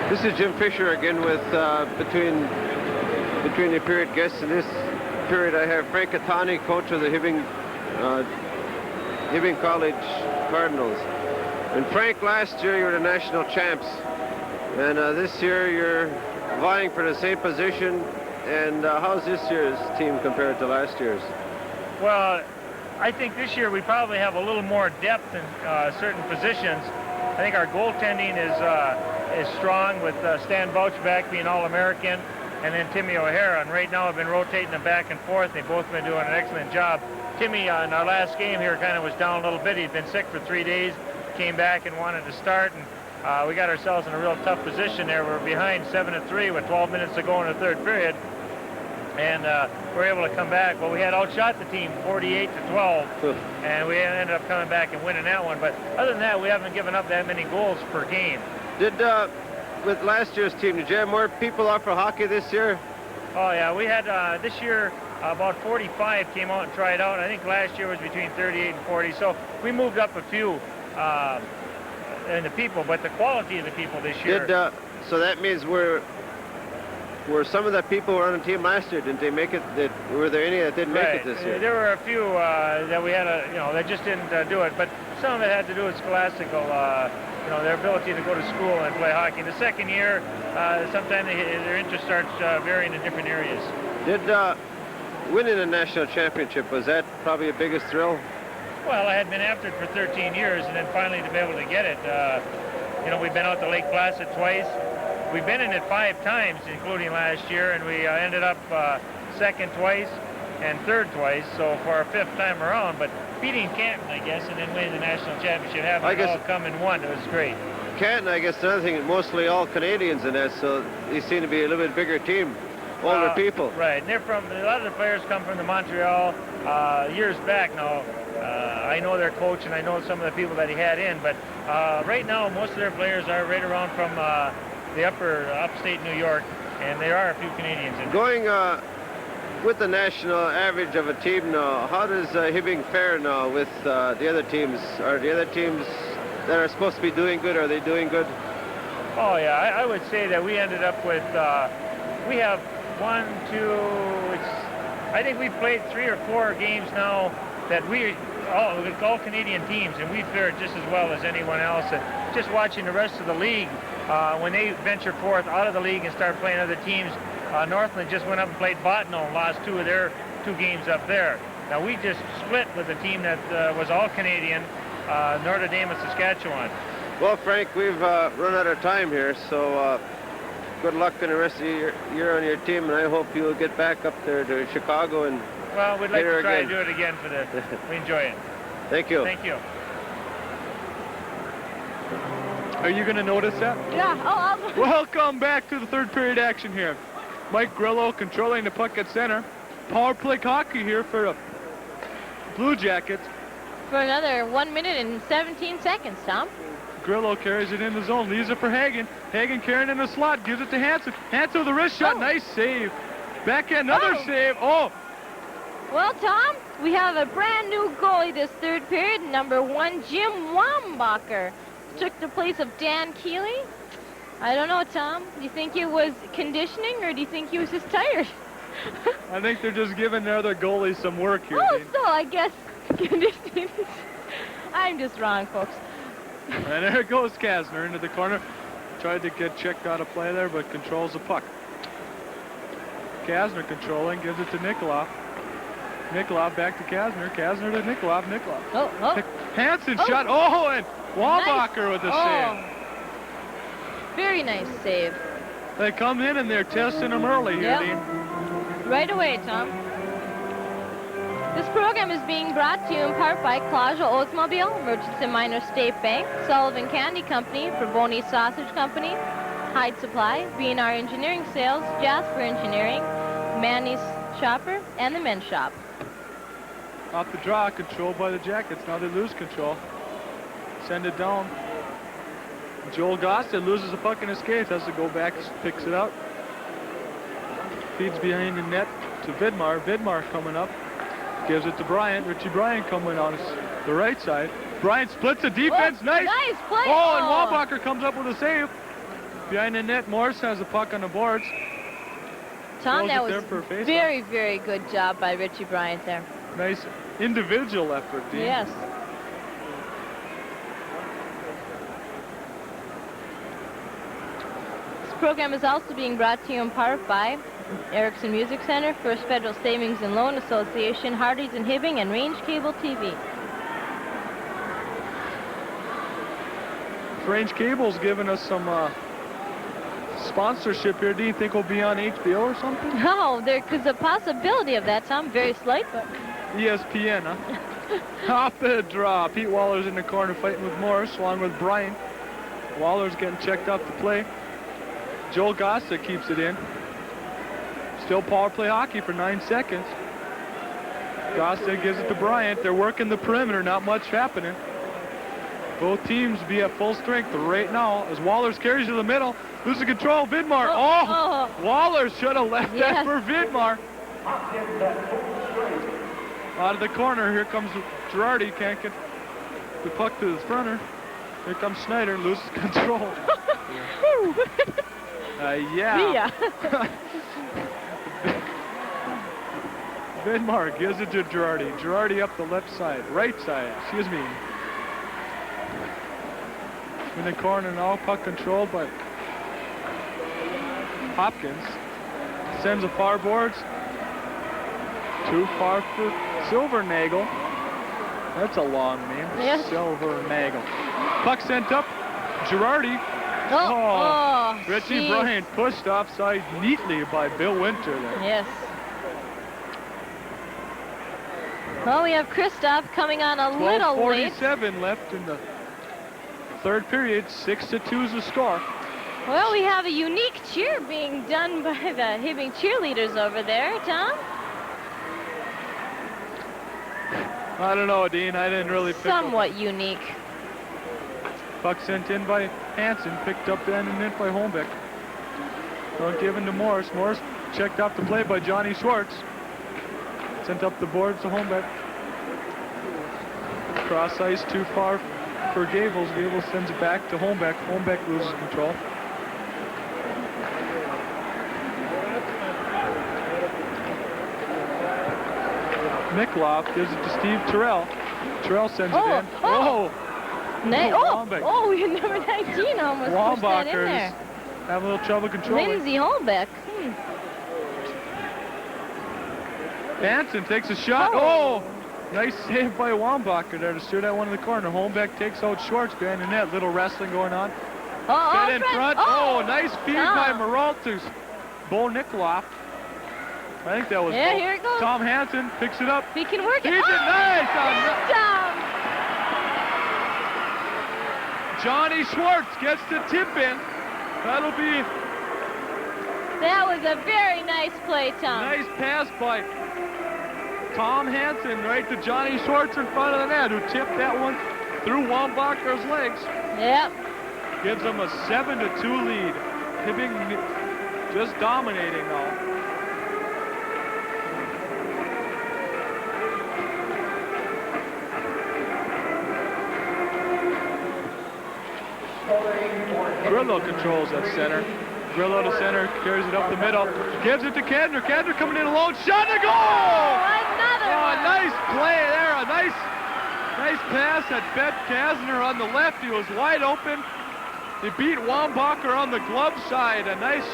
This is Jim Fisher again with between the period guests. In this period, I have Frank Catani, coach of the Hibbing College Cardinals. And Frank, last year you were the national champs, and this year you're vying for the same position. And how's this year's team compared to last year's? Well, I think this year we probably have a little more depth in certain positions. I think our goaltending is strong with Stan Bouchback being All-American and then Timmy O'Hara. And right now I've been rotating them back and forth. They've both been doing an excellent job. Timmy in our last game here kind of was down a little bit. He'd been sick for 3 days, came back and wanted to start. And we got ourselves in a real tough position there. We're behind 7-3 with 12 minutes to go in the third period. And we're able to come back. Well, we had outshot the team 48-12, and we ended up coming back and winning that one. But other than that, we haven't given up that many goals per game. Did with last year's team, did you have more people out for hockey this year? Oh yeah, we had this year about 45 came out and tried out. I think last year was between 38 and 40. So we moved up a few in the people, but the quality of the people this year. So that means were some of the people who were on the team last year, didn't they make it? Were there any that didn't make it this year? There were a few that we had, that just didn't do it. But some of it had to do with scholastical, their ability to go to school and play hockey. The second year, sometimes their interest starts varying in different areas. Did winning a national championship, was that probably the biggest thrill? Well, I had been after it for 13 years, and then finally to be able to get it. We've been out to Lake Placid twice. We've been in it 5 times, including last year, and we ended up second twice and third twice, so for our 5th time around. But beating Canton, I guess, and then winning the national championship, having it all come in one, it was great. Canton, I guess, another thing, mostly all Canadians in that, so they seem to be a little bit bigger team, older people. Right, and they're from, a lot of the players come from the Montreal years back now. I know their coach, and I know some of the people that he had in, but right now, most of their players are right around from the upstate New York, and there are a few Canadians in. Going with the national average of a team now, how does Hibbing fare now with the other teams? Are the other teams that are supposed to be doing good, are they doing good? Oh yeah, I would say that we ended up with, we have 1, 2, I think we've played 3 or 4 games now that all Canadian teams, and we fared just as well as anyone else. And just watching the rest of the league, when they venture forth out of the league and start playing other teams, Northland just went up and played Bottineau and lost 2 of their 2 games up there. Now we just split with a team that was all Canadian, Notre Dame and Saskatchewan. Well, Frank, we've run out of time here, so good luck in the rest of the year on your team, and I hope you'll get back up there to Chicago and well, we'd like to try again. to do it again for we enjoy it. Thank you. Thank you. Are you going to notice that? Yeah. Welcome back to the third period action here. Mike Grillo controlling the puck at center. Power play hockey here for the Blue Jackets. For another 1 minute and 17 seconds, Tom. Grillo carries it in the zone, leaves it for Hagen. Hagen carrying in the slot, gives it to Hansen. Hansen with a wrist shot, nice save. Backhand, another save. Oh, Well, Tom, we have a brand new goalie this third period. Number 1, Jim Wambacher, took the place of Dan Keeley. I don't know, Tom. Do you think it was conditioning, or do you think he was just tired? I think they're just giving their other goalie some work here. Oh, Dean. so I guess conditioning. I'm just wrong, folks. And there goes Kasner into the corner. Tried to get checked out of play there, but controls the puck. Kasner controlling, gives it to Nikolov. Nikolov back to Kasner. Kasner to Nikolov. Nikolov. Oh. Hansen shot. Oh, and Wambacher with the save. Very nice save. They come in and they're testing him early here, Yep. Dean. Right away, Tom. This program is being brought to you in part by Claudia Oldsmobile, Merchants and Minor State Bank, Sullivan Candy Company, Verboni Sausage Company, Hyde Supply, B&R Engineering Sales, Jasper Engineering, Manny's Shopper, and the Men's Shop. Off the draw, controlled by the Jackets. Now they lose control. Send it down. Joel Gossett loses the puck in his skates, has to go back, picks it out. Feeds behind the net to Vidmar. Vidmar coming up. Gives it to Bryant. Richie Bryant coming on the right side. Bryant splits the defense. Nice. Nice play. Oh, and Wambacher comes up with a save. Behind the net, Morris has the puck on the boards. Tom, Throws that it was there for a face-off. very, very good job by Richie Bryant there. Nice individual effort, Dean. Yes. This program is also being brought to you in part by Erickson Music Center, First Federal Savings and Loan Association, Hardee's and Hibbing, and Range Cable TV. Range Cable's giving us some sponsorship here. Do you think we'll be on HBO or something? No, there's a possibility of that, Tom. Very slight, but... ESPN, huh? Off the draw. Pete Waller's in the corner fighting with Morris along with Bryant. Waller's getting checked off the play. Joel Gossett keeps it in. Still power play hockey for 9 seconds. Gossett gives it to Bryant. They're working the perimeter. Not much happening. Both teams be at full strength right now as Waller's carries to the middle. Loses control. Vidmar. Oh! Waller should have left that for Vidmar. Out of the corner. Here comes Girardi. Can't get the puck to the fronter. Here comes Snyder. Loses control. Yeah. Vidmar gives it to Girardi. Girardi up the left side. Right side. Excuse me. In the corner now, puck controlled by Hopkins. Sends the far boards. Too far for Silvernagel. That's a long name. Yes. Silvernagel. Puck sent up. Girardi. Richie Bryant pushed offside neatly by Bill Winter there. Yes. Well, we have Kristoff coming on a little late. 12:47 left in the third period. 6-2 is the score. Well, we have a unique cheer being done by the Hibbing cheerleaders over there, Tom. I don't know, Dean. I didn't really pick up. Somewhat unique. Puck sent in by Hansen, picked up and in by Holmbeck. Well, given to Morris. Morris checked off the play by Johnny Schwartz. Sent up the boards to Holmbeck. Cross ice too far for Gables. Gables sends it back to Holmbeck. Holmbeck loses control. Nikolov gives it to Steve Terrell. Terrell sends it in. We had number 19 almost pushed that in there. Have a little trouble controlling. Lindsay Holbeck. Hansen takes a shot. Oh! Nice save by Wambacher there to steer that one in the corner. Holmbeck takes out Schwartz behind the net. Little wrestling going on. Get in front. Nice feed by Maraltus. Bo Nikolov. I think that was here it goes. Tom Hansen picks it up. He can work it. Nice. Johnny Schwartz gets the tip in. That'll be... That was a very nice play, Tom. Nice pass by Tom Hansen right to Johnny Schwartz in front of the net, who tipped that one through Wambacher's legs. Yep. Gives them a 7-2 lead. Hibbing just dominating now. Grillo controls that center. Grillo to center, carries it up the middle, gives it to Kadner. Kadner coming in alone, shot and a goal! Another one. Nice play there, a nice pass that fed Kasner on the left. He was wide open. He beat Wambacher on the glove side. A nice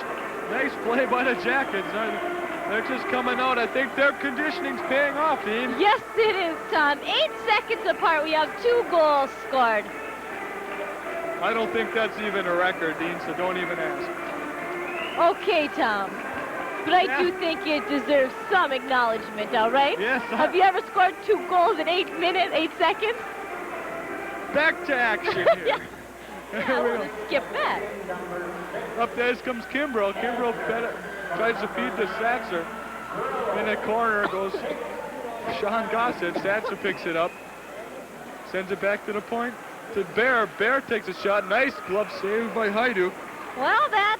play by the Jackets. They're just coming out. I think their conditioning's paying off, Dean. Yes, it is, Tom. 8 seconds apart, we have 2 goals scored. I don't think that's even a record, Dean, so don't even ask. Okay, Tom. But I do think it deserves some acknowledgement, all right? Yes. Have you ever scored 2 goals in 8 minutes, 8 seconds? Back to action here. Yeah, we'll skip that. Up there comes Kimbrough. Kimbrough tries to feed to Satzer. In the corner goes Sean Gossett. Satzer picks it up. Sends it back to the point to Bear. Bear takes a shot. Nice glove save by Hajduk. Well, that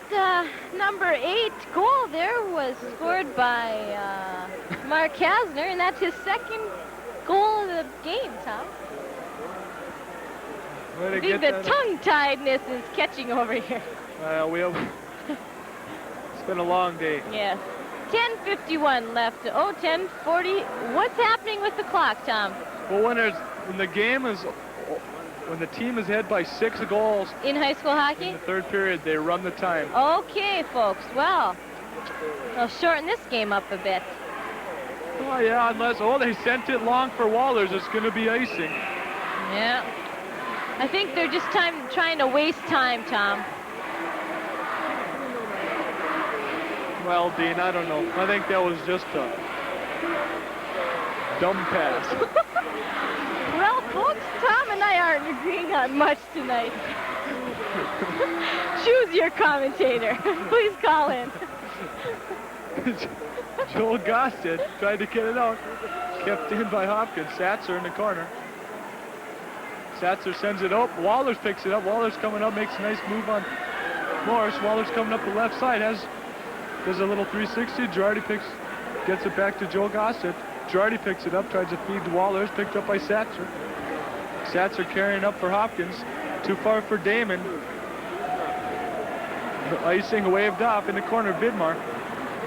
number 8 goal there was scored by Mark Kasner, and that's his 2nd goal of the game, Tom. I think the tongue-tiedness is catching over here. It's been a long day. Yes. 10:51 left. 10:40. What's happening with the clock, Tom? Well, when the team is ahead by 6 goals In high school hockey? in the 3rd period, they run the time. Okay, folks. Well, they'll shorten this game up a bit. Oh, yeah, unless, they sent it long for Wallers. It's going to be icing. Yeah. I think they're just trying to waste time, Tom. Well, Dean, I don't know. I think that was just a dumb pass. Well, folks, Tom and I aren't agreeing on much tonight. Choose your commentator. Please call in. Joel Gossett tried to get it out. Kept in by Hopkins. Satzer in the corner. Satzer sends it up. Wallers picks it up. Wallers coming up, makes a nice move on Morris. Wallers coming up the left side. Does a little 360. Girardi gets it back to Joel Gossett. Girardi picks it up, tries to feed to Wallers, picked up by Satzer. Satzer carrying up for Hopkins. Too far for Damon. The icing waved off in the corner, Vidmar.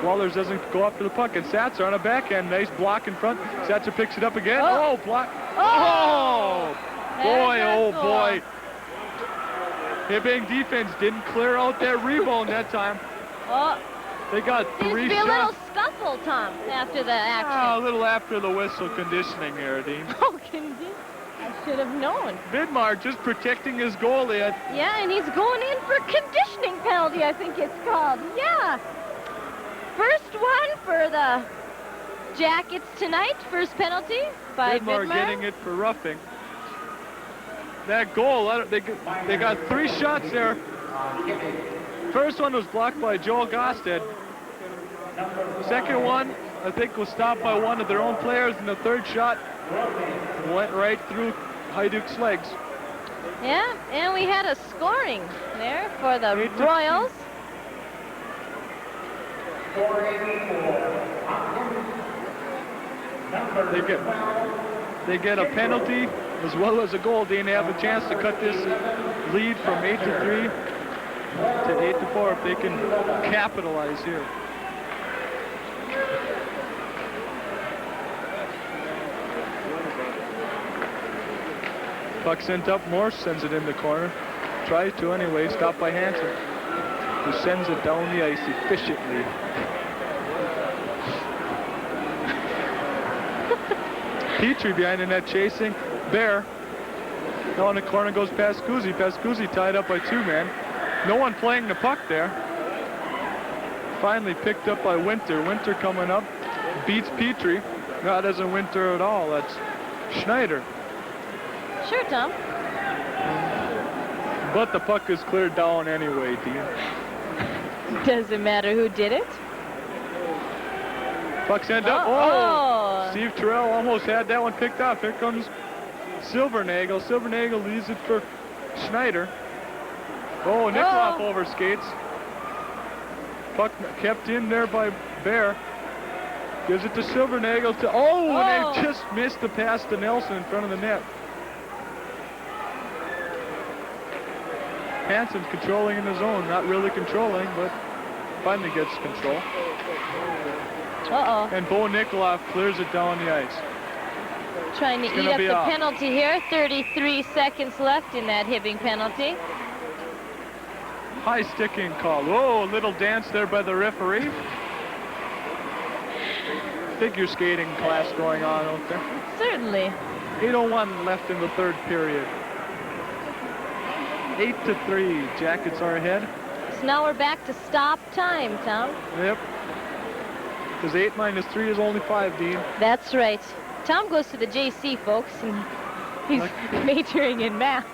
Wallers doesn't go up to the puck, and Satzer on a backhand. Nice block in front. Satzer picks it up again. Block. Oh! Boy, oh boy. Hibbing defense didn't clear out that rebound that time. They got 3 shots. Seems to be a little scuffle, Tom, after the action. A little after the whistle conditioning here, Dean. Oh, I should have known. Vidmar just protecting his goalie. Yeah, and he's going in for conditioning penalty, I think it's called. Yeah. First one for the Jackets tonight. First penalty by Vidmar. Vidmar getting it for roughing. That goal, they got 3 shots there. First one was blocked by Joel Gosted. Second one, I think, was stopped by one of their own players, and the third shot went right through Hajduk's legs. Yeah, and we had a scoring there for the Royals. They get a penalty as well as a goal. They have a chance to cut this lead from 8-3 to 8-4 if they can capitalize here. Puck sent up. Morse sends it in the corner. Tries to anyway. Stopped by Hansen, who sends it down the ice efficiently. Petrie behind the net chasing. Bear. Now in the corner goes Pascuzzi. Pascuzzi tied up by 2 men. No one playing the puck there. Finally picked up by Winter. Winter coming up. Beats Petrie. No, that isn't Winter at all. That's Schneider. Sure, Tom. But the puck is cleared down anyway, Dean. Doesn't matter who did it. Puck sent up. Oh! Steve Terrell almost had that one picked off. Here comes Silvernagel. Silvernagel leaves it for Schneider. Oh, Nickloff overskates. Puck kept in there by Bear. Gives it to Silvernagel to, and they just missed the pass to Nelson in front of the net. Hansen's controlling in the zone, not really controlling, but finally gets control. And Bo Nickoloff clears it down the ice. Trying to eat up the penalty here. 33 seconds left in that Hibbing penalty. High sticking call. Whoa, a little dance there by the referee. Figure skating class going on out there. Certainly. 8:01 left in the third period. 8-3, Jackets are ahead. So now we're back to stop time, Tom. Yep. Because 8 minus 3 is only 5, Dean. That's right. Tom goes to the JC, folks, and he's majoring in math.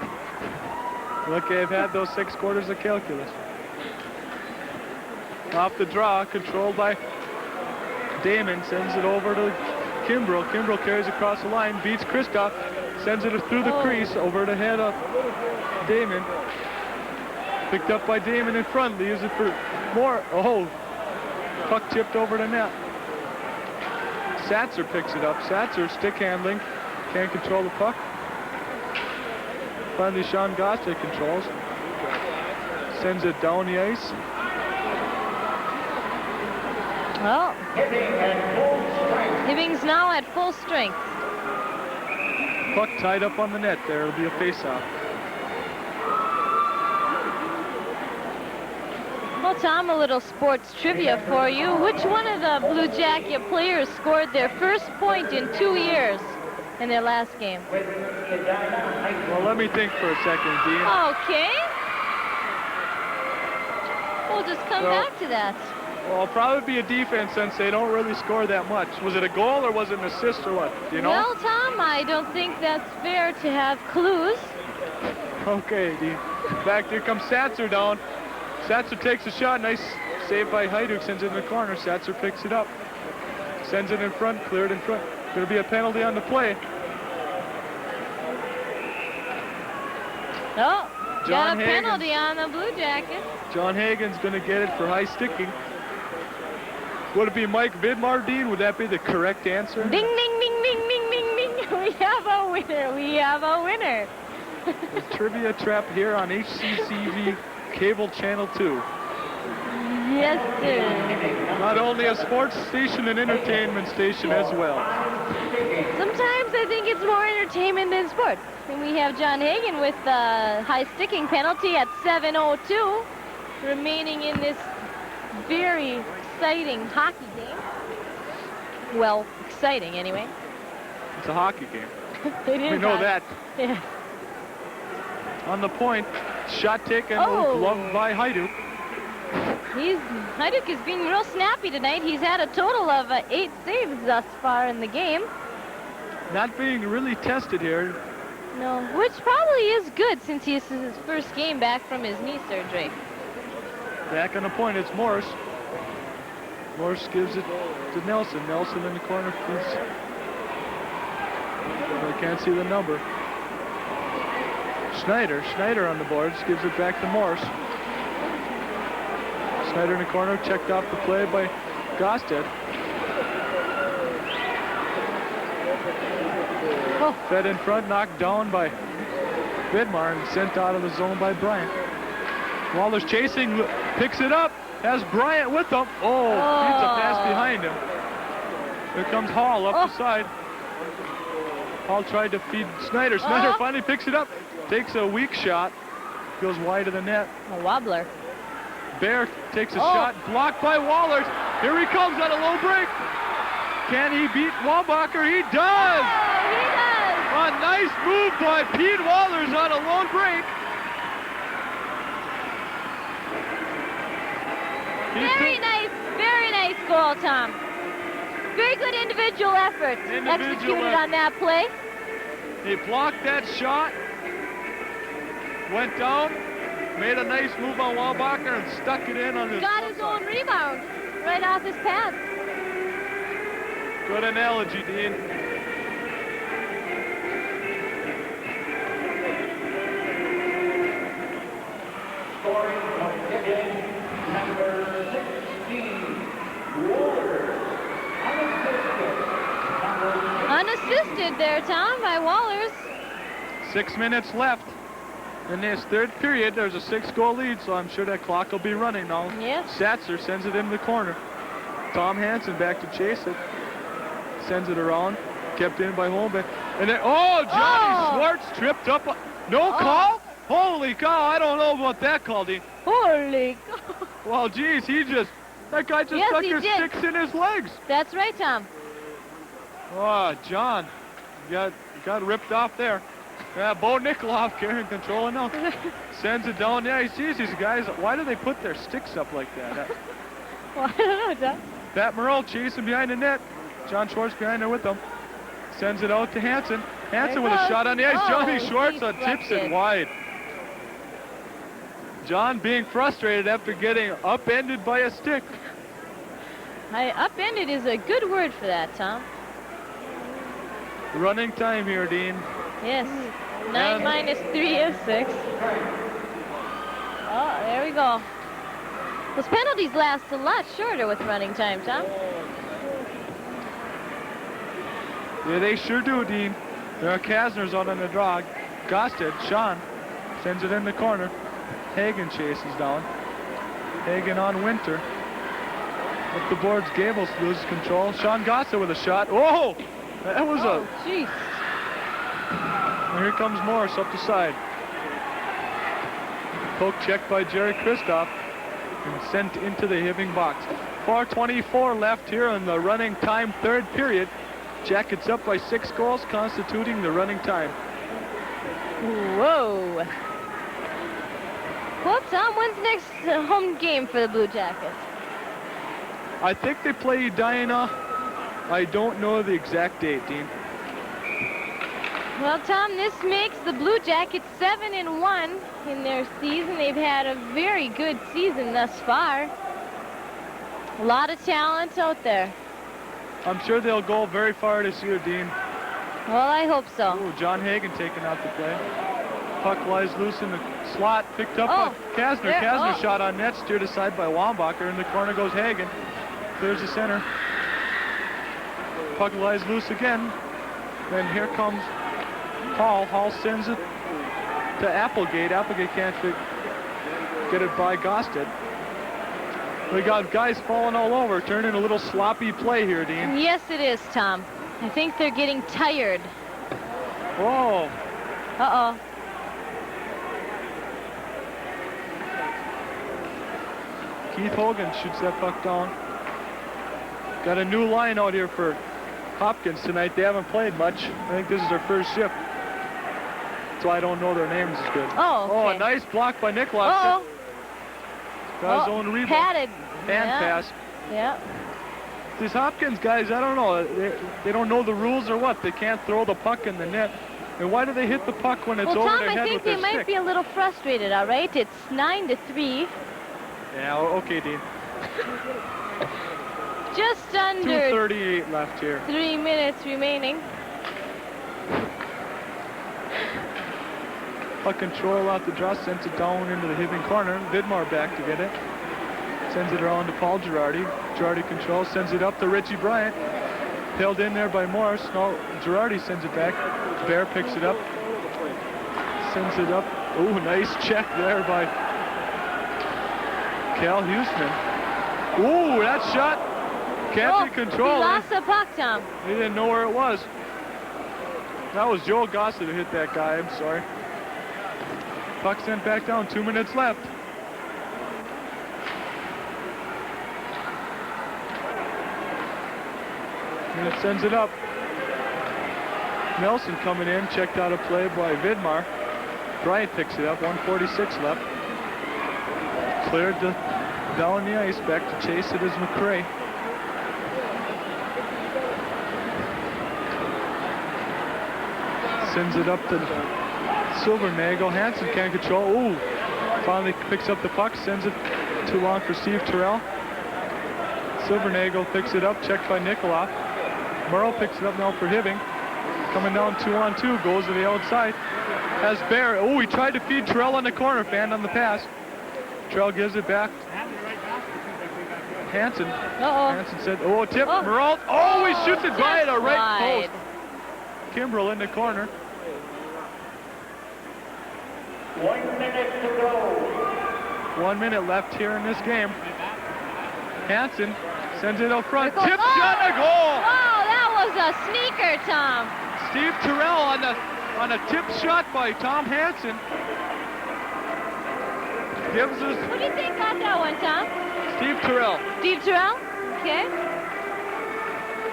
Look, I've had those 6 quarters of calculus. Off the draw, controlled by Damon, sends it over to Kimbrell. Kimbrell carries across the line, beats Kristoff, sends it through the crease over the head of Damon. Picked up by Damon in front, leaves it for more. Puck tipped over the net. Satzer picks it up. Satzer stick handling, can't control the puck. Finally, Sean Gostick controls. Sends it down the ice. Well, Hibbing's now at full strength. Puck tied up on the net there. It'll be a face-off. Well, Tom, a little sports trivia for you. Which one of the Blue Jacket players scored their first point in 2 years in their last game? Well, let me think for a second, Dean. Okay. We'll just come back to that. Well, it'll probably be a defense since they don't really score that much. Was it a goal or was it an assist or what? Do you know? Well, Tom, I don't think that's fair to have clues. Okay, Dean. Back there comes Satzer down. Satzer takes a shot. Nice save by Hajduk. Sends it in the corner. Satzer picks it up. Sends it in front. Cleared in front. Going to be a penalty on the play. Oh, John got a penalty on the Blue Jackets. John Hagen's going to get it for high sticking. Would it be Mike Vidmar, Dean? Would that be the correct answer? Ding, ding, ding, ding, ding, ding, ding. We have a winner. We have a winner. The trivia trap here on HCCV Cable Channel 2. Yes, sir. Not only a sports station, an entertainment station as well. Sometimes I think it's more entertainment than sports. And we have John Hagen with the high sticking penalty at 7:02 remaining in this very exciting hockey game. Well, exciting anyway. It's a hockey game. It is. We know that. Yeah. On the point, shot taken, gloved by Hajduk. Hajduk is being real snappy tonight. He's had a total of 8 saves thus far in the game. Not being really tested here. No, which probably is good since this is his first game back from his knee surgery. Back on the point, it's Morris. Morris gives it to Nelson. Nelson in the corner. I can't see the number. Schneider on the boards, gives it back to Morris. Schneider in the corner, checked off the play by Gosted. Fed in front, knocked down by Vidmar and sent out of the zone by Bryant. Waller's chasing, picks it up, has Bryant with him. Beats a pass behind him. Here comes Hall up the side. Hall tried to feed Schneider. Schneider finally picks it up, takes a weak shot, goes wide of the net. A wobbler. Bear takes a shot, blocked by Wallers. Here he comes on a low break. Can he beat Wallbacher? He does! He does! A nice move by Pete Wallers on a lone break. Very nice goal, Tom. Very good individual effort executed on that play. He blocked that shot, went down, made a nice move on Wallbacher and stuck it in on his Got his own rebound right off his pads. Good analogy, Dean. Scoring point again, number 16, Wallers. Unassisted there, Tom, by Wallers. 6 minutes left in this third period. There's a 6-goal lead, so I'm sure that clock will be running now. Yes. Satzer sends it in the corner. Tom Hansen back to chase it. Sends it around. Kept in by Holmbeck. And then, oh, Johnny Schwartz tripped up. No call? Holy cow, I don't know about that call, Dean. Holy cow. Well, geez, that guy just stuck his sticks in his legs. That's right, Tom. Oh, John, you got ripped off there. Yeah, Bo Nikoloff carrying control now. Sends it down. Yeah, he sees these guys. Why do they put their sticks up like that? Well, I don't know, Tom. Pat Morrell chasing behind the net. John Schwartz behind there with them. Sends it out to Hansen. Hansen with a shot on the ice. Johnny Schwartz tips it wide. John being frustrated after getting upended by a stick. Upended is a good word for that, Tom. Running time here, Dean. Yes. 9 minus 3 is 6. Oh, there we go. Those penalties last a lot shorter with running time, Tom. Yeah, they sure do, Dean. There are Kasner's out on the draw. Gosted, Sean, sends it in the corner. Hagen chases down. Hagen on Winter. Up the boards, Gables loses control. Sean Gosted with a shot. Whoa! That was jeez. And here comes Morris up the side. Poke checked by Jerry Kristoff and sent into the Hibbing box. 4:24 left here in the running time third period. Jackets up by 6 goals, constituting the running time. Whoa. Well, Tom, when's the next home game for the Blue Jackets? I think they play Edina. I don't know the exact date, Dean. Well, Tom, this makes the Blue Jackets 7-1 in their season. They've had a very good season thus far. A lot of talent out there. I'm sure they'll go very far this year, Dean. Well, I hope so. Ooh, John Hagen taking out the play. Puck lies loose in the slot, picked up by Kasner. Kasner shot on net, steered aside by Wambacher. In the corner goes Hagen. Clears the center. Puck lies loose again. Then here comes Hall. Hall sends it to Applegate. Applegate can't get it by Gosted. We got guys falling all over, turning a little sloppy play here, Dean. Yes, it is, Tom. I think they're getting tired. Whoa. Uh-oh. Keith Hogan shoots that puck down. Got a new line out here for Hopkins tonight. They haven't played much. I think this is their first shift. So I don't know their names as good. Oh, okay. Oh, a nice block by Nikoloff. Got his own rebound. Padded. Hand pass. Yeah. These Hopkins guys, I don't know. They don't know the rules or what. They can't throw the puck in the net. And why do they hit the puck when it's over Tom, their head with their stick? I think they might be a little frustrated, all right? It's 9-3. Yeah, okay, Dean. Just under 2:38 left here. 3 minutes remaining. Puck control out the draw, sends it down into the Hibbing corner. Vidmar back to get it. Sends it around to Paul Girardi. Girardi controls, sends it up to Richie Bryant. Held in there by Morris. Now Girardi sends it back. Bear picks it up. Sends it up. Oh, nice check there by Cal Houston. Ooh, that shot can't be controlled. He lost the puck, Tom. He didn't know where it was. That was Joel Gossett who hit that guy. I'm sorry. Puck sent back down. 2 minutes left. And it sends it up. Nelson coming in, checked out a play by Vidmar. Bryant picks it up, 1:46 left. Cleared down the ice, back to chase it is McCray. Sends it up to Silvernagle. Hansen can't control. Ooh, finally picks up the puck, sends it too long for Steve Terrell. Silvernagle picks it up, checked by Nikoloff. Merle picks it up now for Hibbing. Coming down 2-on-2, goes to the outside. Has Bear. Oh, he tried to feed Terrell on the corner, fanned on the pass. Trell gives it back. Hansen. Uh-oh. Hansen said, oh, tip. Oh. Meralt. Oh, he shoots it by Just the right wide. post. Kimbrell in the corner. 1 minute to go. 1 minute left here in this game. Hansen sends it out front. There Tip goes- shot and a goal. Wow, that was a sneaker, Tom. Steve Terrell on a tip shot by Tom Hansen. Gives us Who do you think got that one, Tom? Steve Terrell. Steve Terrell? Okay.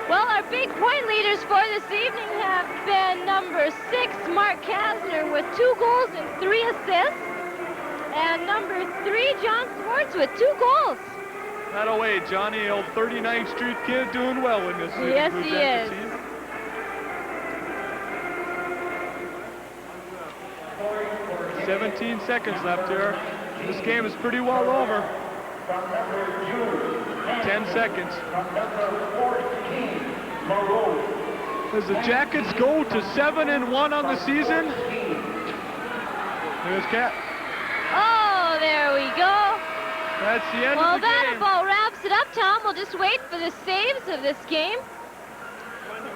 Well, our big point leaders for this evening have been number 6, Mark Kasner, with 2 goals and 3 assists. And number 3, John Swartz, with 2 goals. Not away, Johnny, old 39th Street kid, doing well in this. Yes, he is. Team. 17 seconds left here. This game is pretty well over. 10 seconds. As the Jackets go to 7-1 on the season. There's Cat. Oh, there we go. That's the end Well, of the that game. about wraps it up, Tom. We'll just wait for the saves of this game.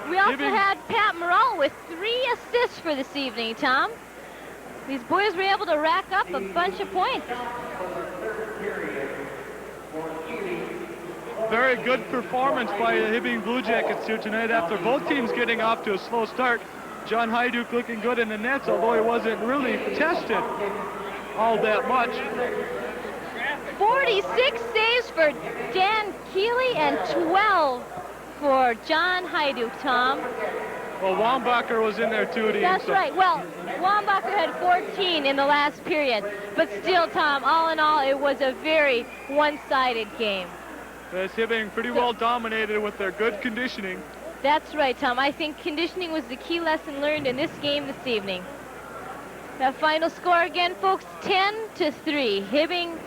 We also Hibbing. had Pat Morrell with 3 assists for this evening, Tom. These boys were able to rack up a bunch of points. Very good performance by the Hibbing Blue Jackets here tonight after both teams getting off to a slow start. John Hyduk looking good in the nets, although he wasn't really tested all that much. 46 saves for Dan Keeley and 12 for John Hyduk, Tom. Well, Wambacher was in there too. That's right. Well, Wambacher had 14 in the last period. But still, Tom, all in all, it was a very one-sided game. That's Hibbing pretty well dominated with their good conditioning. That's right, Tom. I think conditioning was the key lesson learned in this game this evening. That final score again, folks, 10-3. Hibbing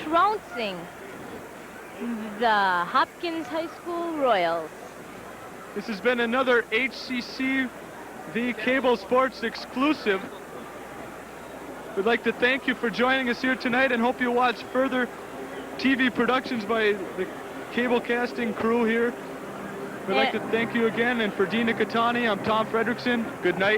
trouncing the Hopkins High School Royals. This has been another HCC The Cable Sports exclusive. We'd like to thank you for joining us here tonight and hope you watch further TV productions by the cable casting crew here. We'd like to thank you again, and for Dina Catani, I'm Tom Fredrickson. Good night.